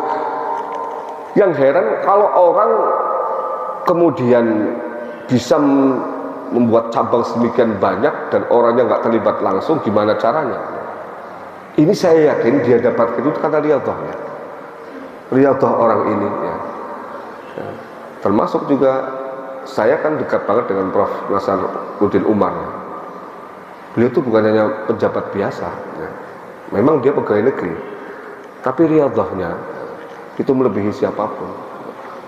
S1: Yang heran kalau orang kemudian bisa membuat cabang sedemikian banyak dan orangnya nggak terlibat langsung, gimana caranya? Ini saya yakin dia dapatkan itu karena riyadhahnya, riyadhah orang ini ya. Ya. Termasuk juga saya kan dekat banget dengan Prof. Nasaruddin Umar ya. Beliau itu bukan hanya pejabat biasa ya. Memang dia pegawai negeri, tapi riyadhahnya itu melebihi siapapun.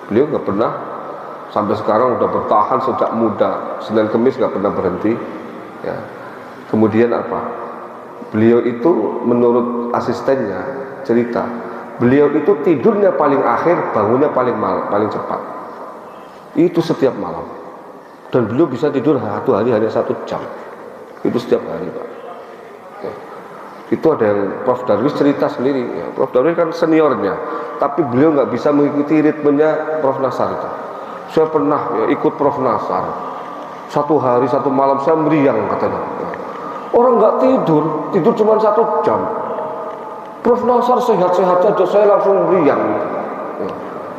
S1: Beliau nggak pernah, sampai sekarang udah bertahan sejak muda, Senin Kemis nggak pernah berhenti ya. Kemudian apa? Beliau itu menurut asistennya cerita, beliau itu tidurnya paling akhir, bangunnya paling malam, paling cepat. Itu setiap malam. Dan beliau bisa tidur satu hari hanya 1 jam. Itu setiap hari, Pak. Ya. Itu ada yang Prof. Darwis cerita sendiri. Ya, Prof. Darwis kan seniornya, tapi beliau nggak bisa mengikuti ritmenya Prof. Nasar itu. Saya pernah ya, ikut Prof. Nasar. 1 hari 1 malam saya meriang katanya. Ya. Orang nggak tidur cuma 1 jam. Prof. Nasar sehat-sehat saja, saya langsung meriang. Ya.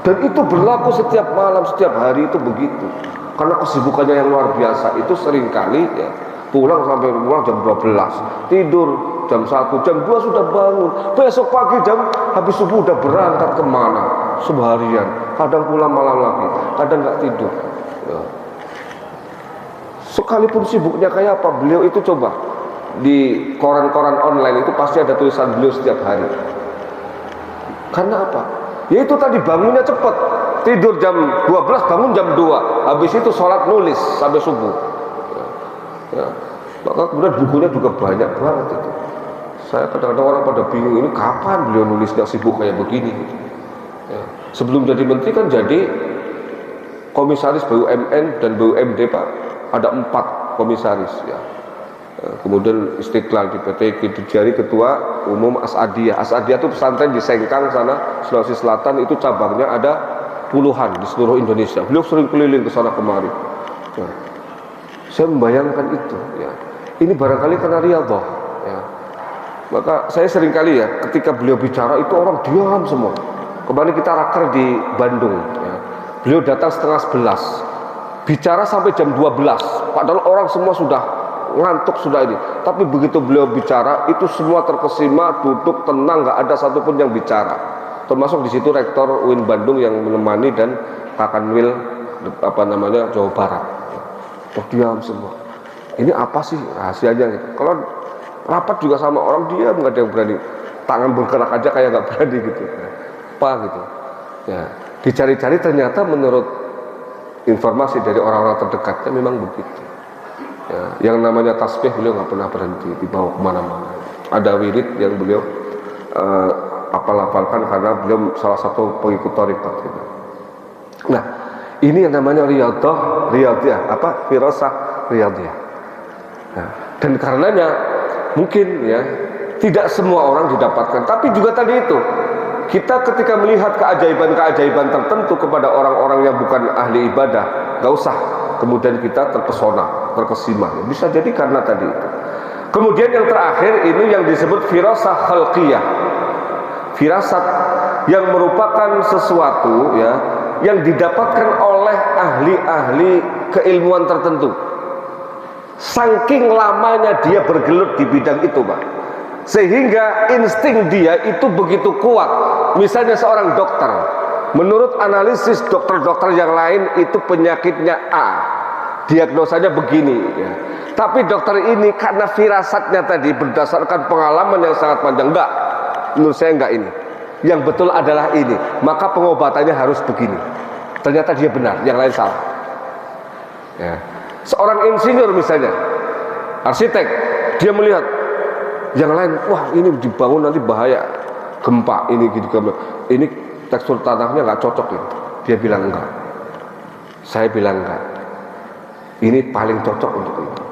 S1: Dan itu berlaku setiap malam, setiap hari itu begitu. Karena kesibukannya yang luar biasa, itu seringkali ya, pulang sampai rumah jam 12, tidur jam 1, jam 2 sudah bangun. Besok pagi habis subuh udah berangkat kemana, seharian. Kadang pulang malam lagi, kadang nggak tidur. Ya. Sekalipun sibuknya kayak apa, beliau itu coba di koran-koran online itu pasti ada tulisan beliau setiap hari. Karena apa? Ya itu tadi, bangunnya cepat, tidur jam 12, bangun jam 2, habis itu sholat nulis sampai subuh. Ya. Maka kemudian bukunya juga banyak banget itu. Saya kadang-kadang orang pada bingung, ini kapan beliau nulisnya sibuk kayak begini. Ya. Sebelum jadi menteri kan jadi komisaris BUMN dan BUMD, Pak. Ada 4 komisaris ya. Kemudian Istiqlal di PT jadi ketua umum Asadiyah. Asadiyah itu pesantren di Sengkang sana, Sulawesi Selatan, itu cabangnya ada puluhan di seluruh Indonesia. Beliau sering keliling ke sana kemari. Ya. Saya membayangkan itu. Ya. Ini barangkali karena riyadhah. Ya. Maka saya sering kali ya, ketika beliau bicara itu orang diam semua. Kemarin kita raker di Bandung. Ya. Beliau datang setengah 11, bicara sampai jam 12. Padahal orang semua sudah ngantuk sudah ini, tapi begitu beliau bicara itu semua terkesima, duduk tenang, nggak ada satupun yang bicara. Termasuk di situ Rektor UIN Bandung yang menemani dan Kakanwil Jawa Barat. Terdiam semua. Ini apa sih rahasianya? Kalau rapat juga sama orang diam, nggak ada yang berani. Tangan bergerak aja kayak nggak berani gitu. Apa gitu? Ya, dicari-cari ternyata menurut informasi dari orang-orang terdekatnya memang begitu. Ya, yang namanya tasbih beliau nggak pernah berhenti, dibawa kemana-mana. Ada wirid yang beliau apal-apalkan karena beliau salah satu pengikut thariqat. Gitu. Nah, ini yang namanya riyadhiyah, firasah riyadhiyah. Nah, dan karenanya mungkin ya tidak semua orang didapatkan, tapi juga tadi itu kita ketika melihat keajaiban-keajaiban tertentu kepada orang-orang yang bukan ahli ibadah, nggak usah kemudian kita terpesona, terkesima. Bisa jadi karena tadi itu. Kemudian yang terakhir ini yang disebut firasah khalqiyah. Firasat yang merupakan sesuatu ya yang didapatkan oleh ahli-ahli keilmuan tertentu. Saking lamanya dia bergelut di bidang itu, Pak. Sehingga insting dia itu begitu kuat. Misalnya seorang dokter, menurut analisis dokter-dokter yang lain itu penyakitnya A, diagnosanya begini ya. Tapi dokter ini karena firasatnya tadi berdasarkan pengalaman yang sangat panjang, enggak, menurut saya enggak ini, yang betul adalah ini, maka pengobatannya harus begini. Ternyata dia benar, yang lain salah ya. Seorang insinyur misalnya, arsitek, dia melihat yang lain, wah ini dibangun nanti bahaya, gempa, ini tekstur tanahnya nggak cocok ini. Dia bilang enggak, saya bilang enggak, ini paling cocok untuk itu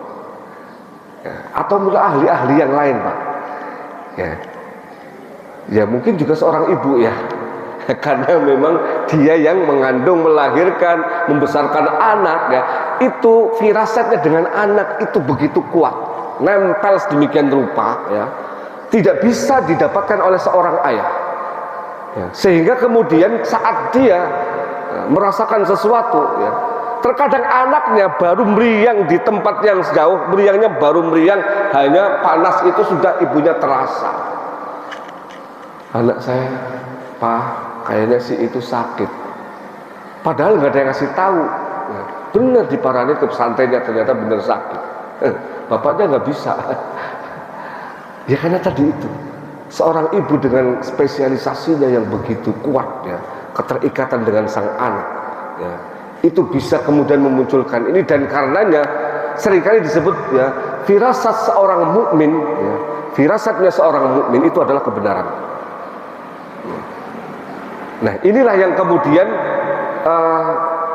S1: ya. Atau menurut ahli-ahli yang lain, Pak ya. Ya mungkin juga seorang ibu ya, karena memang dia yang mengandung, melahirkan, membesarkan anak ya, itu firasatnya dengan anak itu begitu kuat, nempel sedemikian rupa ya, tidak bisa didapatkan oleh seorang ayah ya. Sehingga kemudian saat dia merasakan sesuatu ya, terkadang anaknya baru meriang di tempat yang jauh, meriangnya baru meriang, hanya panas itu sudah ibunya terasa. Anak saya, Pak, kayaknya sih itu sakit. Padahal nggak ada yang ngasih tahu. Ya, benar diparanin ke pesantrennya, ternyata benar sakit. Bapaknya nggak bisa. Ya karena tadi itu, seorang ibu dengan spesialisasinya yang begitu kuat ya, keterikatan dengan sang anak ya, itu bisa kemudian memunculkan ini. Dan karenanya seringkali disebut ya, firasat seorang mukmin ya, firasatnya seorang mukmin itu adalah kebenaran. Nah, inilah yang kemudian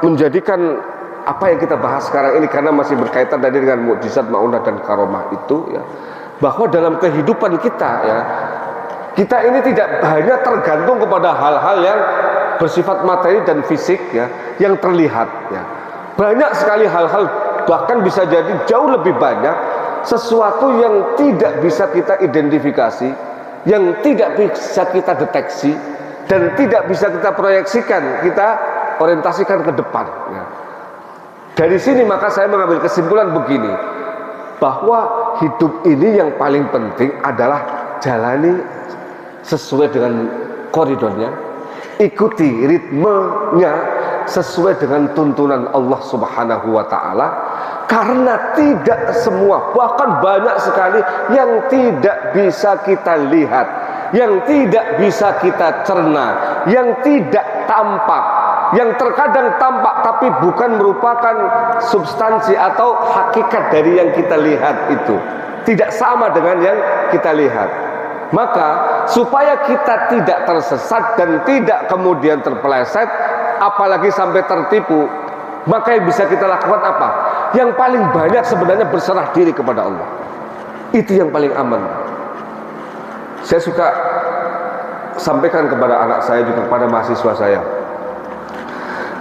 S1: menjadikan apa yang kita bahas sekarang ini, karena masih berkaitan tadi dengan mukjizat, maunah dan karomah itu ya, bahwa dalam kehidupan kita ya, kita ini tidak hanya tergantung kepada hal-hal yang bersifat materi dan fisik ya, yang terlihat ya. Banyak sekali hal-hal, bahkan bisa jadi jauh lebih banyak sesuatu yang tidak bisa kita identifikasi, yang tidak bisa kita deteksi, dan tidak bisa kita proyeksikan, kita orientasikan ke depan ya. Dari sini maka saya mengambil kesimpulan begini, bahwa hidup ini yang paling penting adalah jalani sesuai dengan koridornya, ikuti ritmenya sesuai dengan tuntunan Allah Subhanahu wa Ta'ala, karena tidak semua, bahkan banyak sekali yang tidak bisa kita lihat, yang tidak bisa kita cerna, yang tidak tampak, yang terkadang tampak tapi bukan merupakan substansi atau hakikat dari yang kita lihat, itu tidak sama dengan yang kita lihat. Maka supaya kita tidak tersesat dan tidak kemudian terpeleset, apalagi sampai tertipu, maka yang bisa kita lakukan apa? Yang paling banyak sebenarnya berserah diri kepada Allah. Itu yang paling aman. Saya suka sampaikan kepada anak saya, juga kepada mahasiswa saya,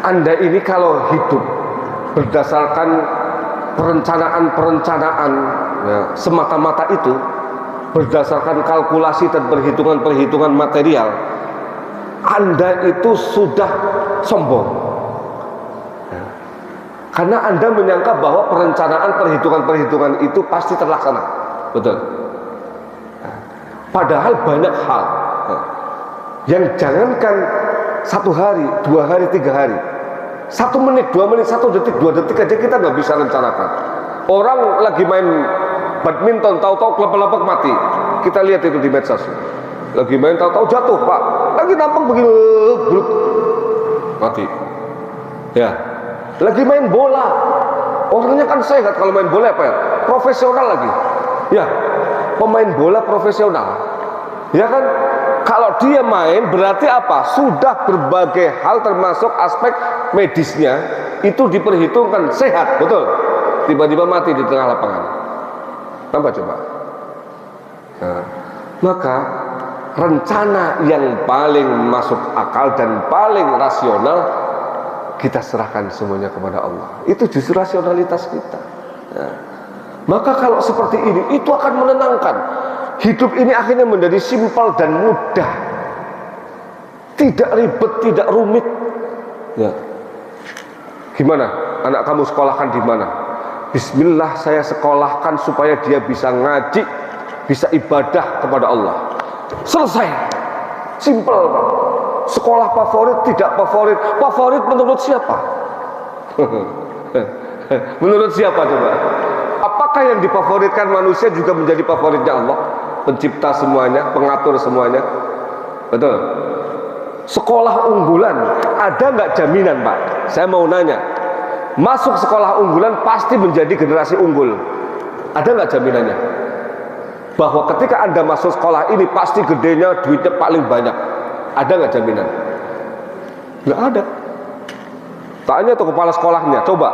S1: Anda ini kalau hidup berdasarkan perencanaan-perencanaan ya, semata-mata itu, berdasarkan kalkulasi dan perhitungan-perhitungan material, Anda itu sudah sombong ya. Karena Anda menyangka bahwa perencanaan perhitungan-perhitungan itu pasti terlaksana. Betul ya. Padahal banyak hal ya, yang jangankan 1 hari, 2 hari, 3 hari, 1 menit, 2 menit, 1 detik, 2 detik aja kita nggak bisa rencanakan. Orang lagi main badminton, tahu-tahu kelepek-lepek mati. Kita lihat itu di medsos. Lagi main tahu-tahu jatuh, Pak. Lagi nampang begini, bluk, mati. Ya. Lagi main bola. Orangnya kan sehat kalau main bola, apa ya? Profesional lagi. Ya. Pemain bola profesional. Ya kan? Kalau dia main berarti apa? Sudah berbagai hal termasuk aspek medisnya itu diperhitungkan sehat, betul. Tiba-tiba mati di tengah lapangan. Tambah coba. Nah, maka rencana yang paling masuk akal dan paling rasional kita serahkan semuanya kepada Allah. Itu justru rasionalitas kita. Nah, maka kalau seperti ini, itu akan menenangkan. Hidup ini akhirnya menjadi simpel dan mudah, tidak ribet, tidak rumit. Ya. Gimana? Anak kamu sekolahkan di mana? Bismillah, saya sekolahkan supaya dia bisa ngaji, bisa ibadah kepada Allah. Selesai. Simple, Pak. Sekolah favorit, tidak favorit. Favorit menurut siapa? Menurut siapa coba? Apakah yang difavoritkan manusia juga menjadi favoritnya Allah? Pencipta semuanya, pengatur semuanya. Betul. Sekolah unggulan, ada nggak jaminan, Pak? Saya mau nanya. Masuk sekolah unggulan pasti menjadi generasi unggul. Ada nggak jaminannya? Bahwa ketika Anda masuk sekolah ini pasti gedenya, duitnya paling banyak. Ada nggak jaminan? Nggak ada. Tanya tuh kepala sekolahnya, coba.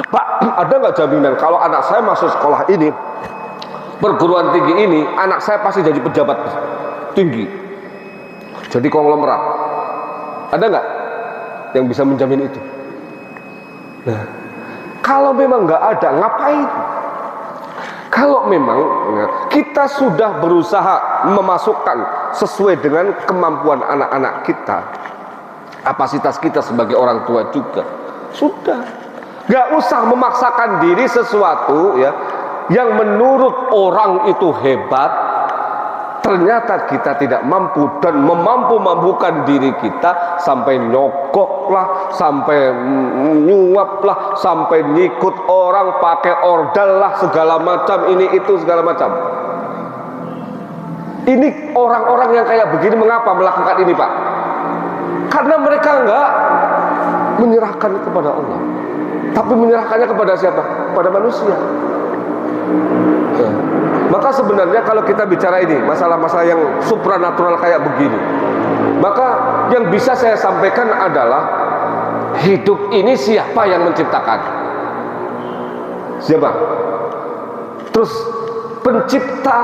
S1: Pak, ada nggak jaminan kalau anak saya masuk sekolah ini, perguruan tinggi ini, anak saya pasti jadi pejabat tinggi, jadi konglomerat? Ada nggak yang bisa menjamin itu? Nah, kalau memang nggak ada, ngapain? Kalau memang kita sudah berusaha memasukkan sesuai dengan kemampuan anak-anak kita, kapasitas kita sebagai orang tua juga, sudah. Nggak usah memaksakan diri sesuatu ya yang menurut orang itu hebat, ternyata kita tidak mampu dan memampukan diri kita sampai nyogok lah, sampai nyuap lah, sampai nyikut orang, pakai ordal lah, segala macam, ini itu segala macam. Ini orang-orang yang kayak begini mengapa melakukan ini, Pak? Karena mereka enggak menyerahkan kepada Allah, tapi menyerahkannya kepada siapa? Kepada manusia. Maka sebenarnya kalau kita bicara ini masalah-masalah yang supranatural kayak begini, maka yang bisa saya sampaikan adalah hidup ini siapa yang menciptakan? Siapa? Terus pencipta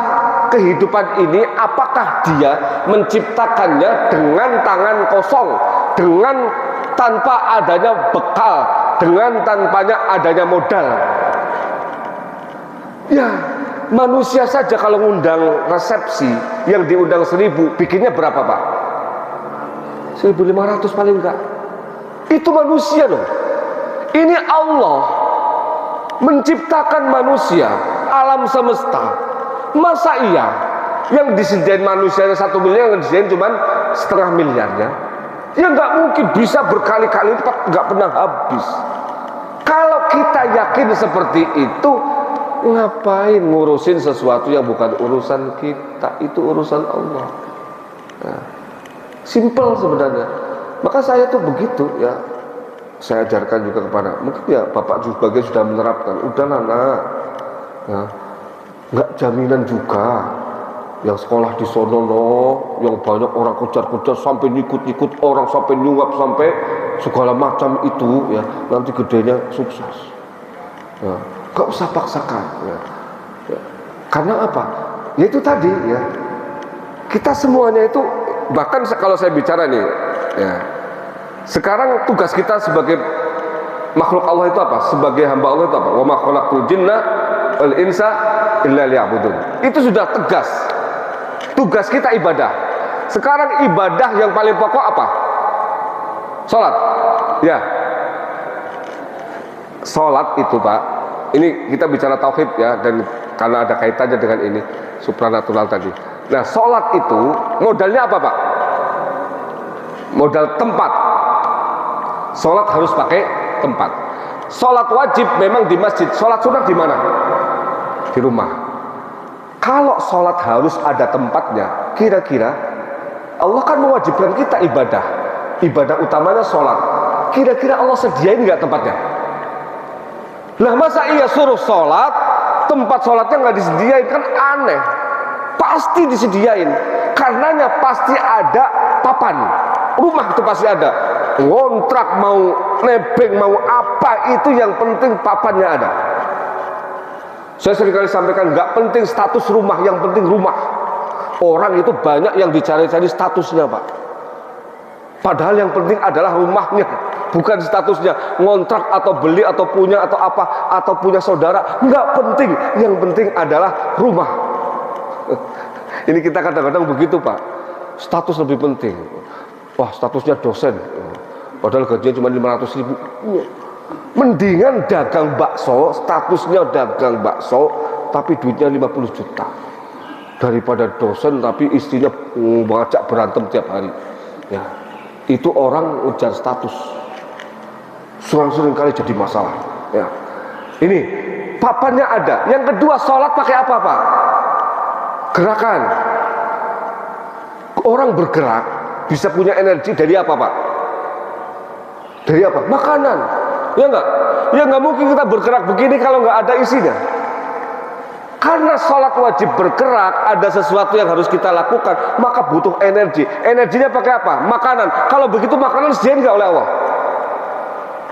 S1: kehidupan ini, apakah dia menciptakannya dengan tangan kosong, dengan tanpa adanya bekal, dengan tanpanya adanya modal? Ya, manusia saja kalau ngundang resepsi yang diundang 1000, bikinnya berapa Pak? 1500 paling enggak. Itu manusia loh. Ini Allah menciptakan manusia, alam semesta. Masa iya yang disediain manusianya 1 miliar, yang disediain cuma 0,5 miliarnya? Ya nggak mungkin, bisa berkali-kali lipat, nggak pernah habis. Kalau kita yakin seperti itu, ngapain ngurusin sesuatu yang bukan urusan kita? Itu urusan Allah. Nah, simple sebenarnya. Maka saya tuh begitu ya, saya ajarkan juga kepada, mungkin ya Bapak juga sudah menerapkan. Udahlah nak, ya, nggak jaminan juga yang sekolah di sono yang banyak orang kejar-kejar sampai nyikut-nyikut orang, sampai nyuap, sampai segala macam itu ya, nanti gedenya sukses ya. Gak usah paksakan ya. Ya. Karena apa? Ya itu tadi ya, kita semuanya itu, bahkan kalau saya bicara nih ya, sekarang tugas kita sebagai makhluk Allah itu apa? Sebagai hamba Allah itu apa? Wa ma khalaqtul jinna wal insa illa liya'budun. Itu sudah tegas. Tugas kita ibadah. Sekarang ibadah yang paling pokok apa? Salat. Ya. Salat itu Pak, ini kita bicara tauhid ya, dan karena ada kaitannya dengan ini supranatural tadi. Nah, salat itu modalnya apa Pak? Modal tempat. Salat harus pakai tempat. Salat wajib memang di masjid. Salat sunat di mana? Di rumah. Kalau salat harus ada tempatnya, kira-kira Allah kan mewajibkan kita ibadah. Ibadah utamanya salat. Kira-kira Allah sediain nggak tempatnya? Lah masa iya suruh salat, tempat salatnya nggak disediain? Kan aneh. Pasti disediain. Karenanya pasti ada papan. Rumah itu pasti ada. Ngontrak mau nebeng mau apa, itu yang penting papannya ada. Saya seringkali sampaikan, nggak penting status rumah, yang penting rumah. Orang itu banyak yang dicari-cari statusnya Pak, padahal yang penting adalah rumahnya, bukan statusnya. Ngontrak atau beli atau punya atau apa, atau punya saudara, nggak penting. Yang penting adalah rumah. Ini kita kadang-kadang begitu Pak, status lebih penting. Wah, statusnya dosen, padahal gajinya cuma 500.000. Mendingan dagang bakso, statusnya dagang bakso tapi duitnya 50 juta, daripada dosen tapi istrinya mengajak berantem tiap hari ya. Itu orang ujar status, sering kali jadi masalah ya. Ini papannya ada. Yang kedua, sholat pakai apa Pak? Gerakan. Orang bergerak bisa punya energi dari apa Pak? Dari apa? Makanan. Ya enggak? Ya enggak mungkin kita bergerak begini kalau enggak ada isinya. Karena sholat wajib bergerak, ada sesuatu yang harus kita lakukan, maka butuh energi. Energinya pakai apa? Makanan. Kalau begitu makanan disediain enggak oleh Allah?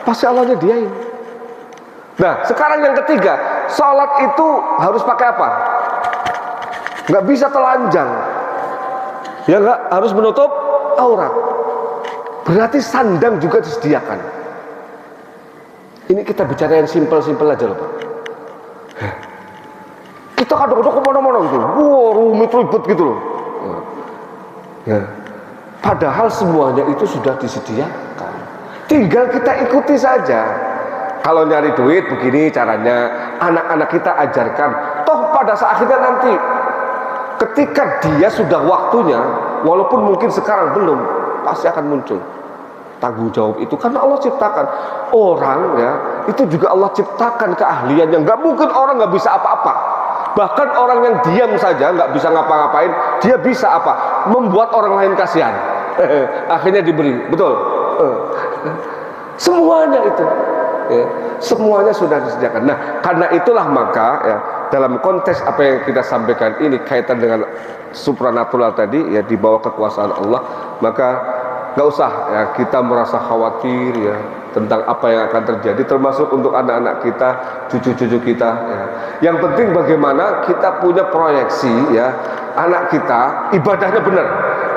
S1: Pasti Allah nyediain. Nah, sekarang yang ketiga, sholat itu harus pakai apa? Enggak bisa telanjang. Ya enggak, harus menutup aurat. Berarti sandang juga disediakan. Ini kita bicara yang simpel-simpel aja loh Pak. Kita kadang-kadang kemana-mana gitu, wah rumit ribet gitu loh. Ya. Padahal semuanya itu sudah disediakan. Tinggal kita ikuti saja. Kalau nyari duit begini caranya, anak-anak kita ajarkan. Toh pada saatnya nanti, ketika dia sudah waktunya, walaupun mungkin sekarang belum, pasti akan muncul tanggung jawab itu. Karena Allah ciptakan orang ya, itu juga Allah ciptakan keahlian yang nggak mungkin orang nggak bisa apa-apa. Bahkan orang yang diam saja nggak bisa ngapa-ngapain, dia bisa apa? Membuat orang lain kasihan. Akhirnya diberi, betul. Semuanya itu, ya, semuanya sudah disediakan. Nah, karena itulah maka ya, dalam konteks apa yang kita sampaikan ini kaitan dengan supranatural tadi, ya di bawah kekuasaan Allah, maka nggak usah ya kita merasa khawatir ya tentang apa yang akan terjadi, termasuk untuk anak-anak kita, cucu-cucu kita ya. Yang penting bagaimana kita punya proyeksi ya, anak kita ibadahnya benar,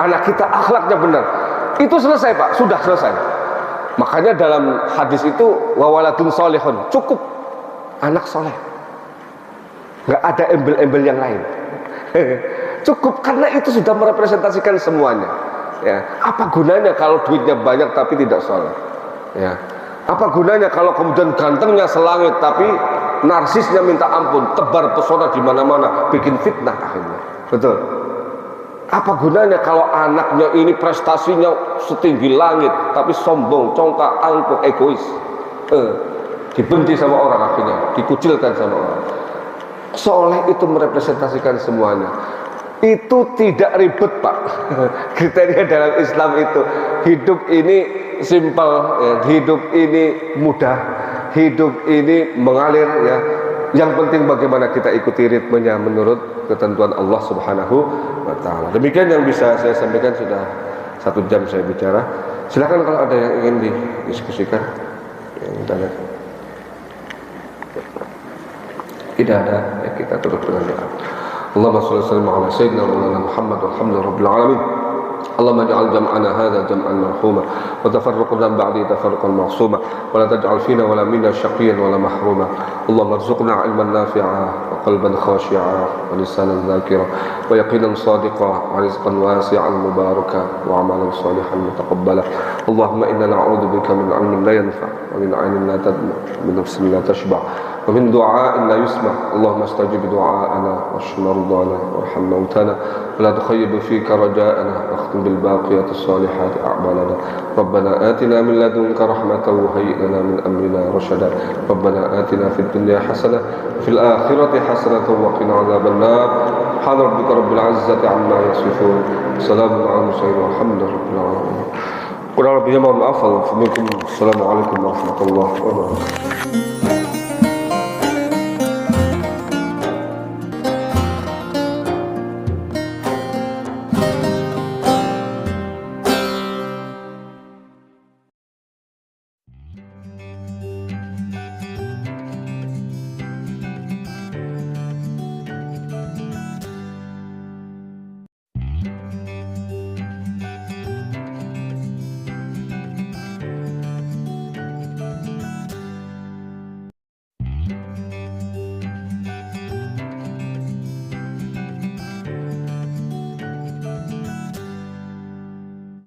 S1: anak kita akhlaknya benar, itu selesai Pak, sudah selesai. Makanya dalam hadis itu wawaladun solehun, cukup anak soleh, nggak ada embel-embel yang lain. Cukup, karena itu sudah merepresentasikan semuanya ya. Apa gunanya kalau duitnya banyak tapi tidak soleh ya? Apa gunanya kalau kemudian gantengnya selangit tapi narsisnya minta ampun, tebar pesona di mana-mana, bikin fitnah akhirnya. Betul. Apa gunanya kalau anaknya ini prestasinya setinggi langit tapi sombong, congkak, angkuh, egois, dibenci sama orang, akhirnya dikucilkan sama orang. Soleh itu merepresentasikan semuanya. Itu tidak ribet Pak. Kriteria dalam Islam itu, hidup ini simpel ya, hidup ini mudah, hidup ini mengalir ya. Yang penting bagaimana kita ikuti ritmenya menurut ketentuan Allah Subhanahu wa taala. Demikian yang bisa saya sampaikan, sudah 1 jam saya bicara. Silakan kalau ada yang ingin didiskusikan. Yang tidak ada ya kita tutup dengan doa. Allahumma shalli wa sallim ala sayyidina Muhammad walhamdulillahi rabbil alamin. اللهم اجعل جمعنا هذا جمعا مرحوما وتفرقنا من بعده تفرقا معصوما ولا تجعل فينا ولا منا شقيا ولا محروما. اللهم ارزقنا علما نافعا وقلبا خاشعا ولسانا ذاكرا ويقينا صادقا ورزقا واسعا مباركا وعملا صالحا متقبلا. اللهم انا نعوذ بك من علم لا ينفع ومن عين لا تدمع ومن نفس لا تشبع ومن دعاء لا يسمع. اللهم استجب دعاءنا واشف مرضانا وارحم موتانا ولا تخيب فيك رجاءنا واختم بالباقيات الصالحات أعمالنا. ربنا آتنا من لدنك رحمة وهيئ لنا من أمرنا رشدا. ربنا آتنا في الدنيا حسنة وفي الآخرة حسنة وقنا عذاب النار. سبحان ربك رب العزة عما يصفون، سلام على المرسلين والحمد لله رب العالمين. Kurang lebihnya mohon maaf. Assalamualaikum warahmatullahi wabarakatuh.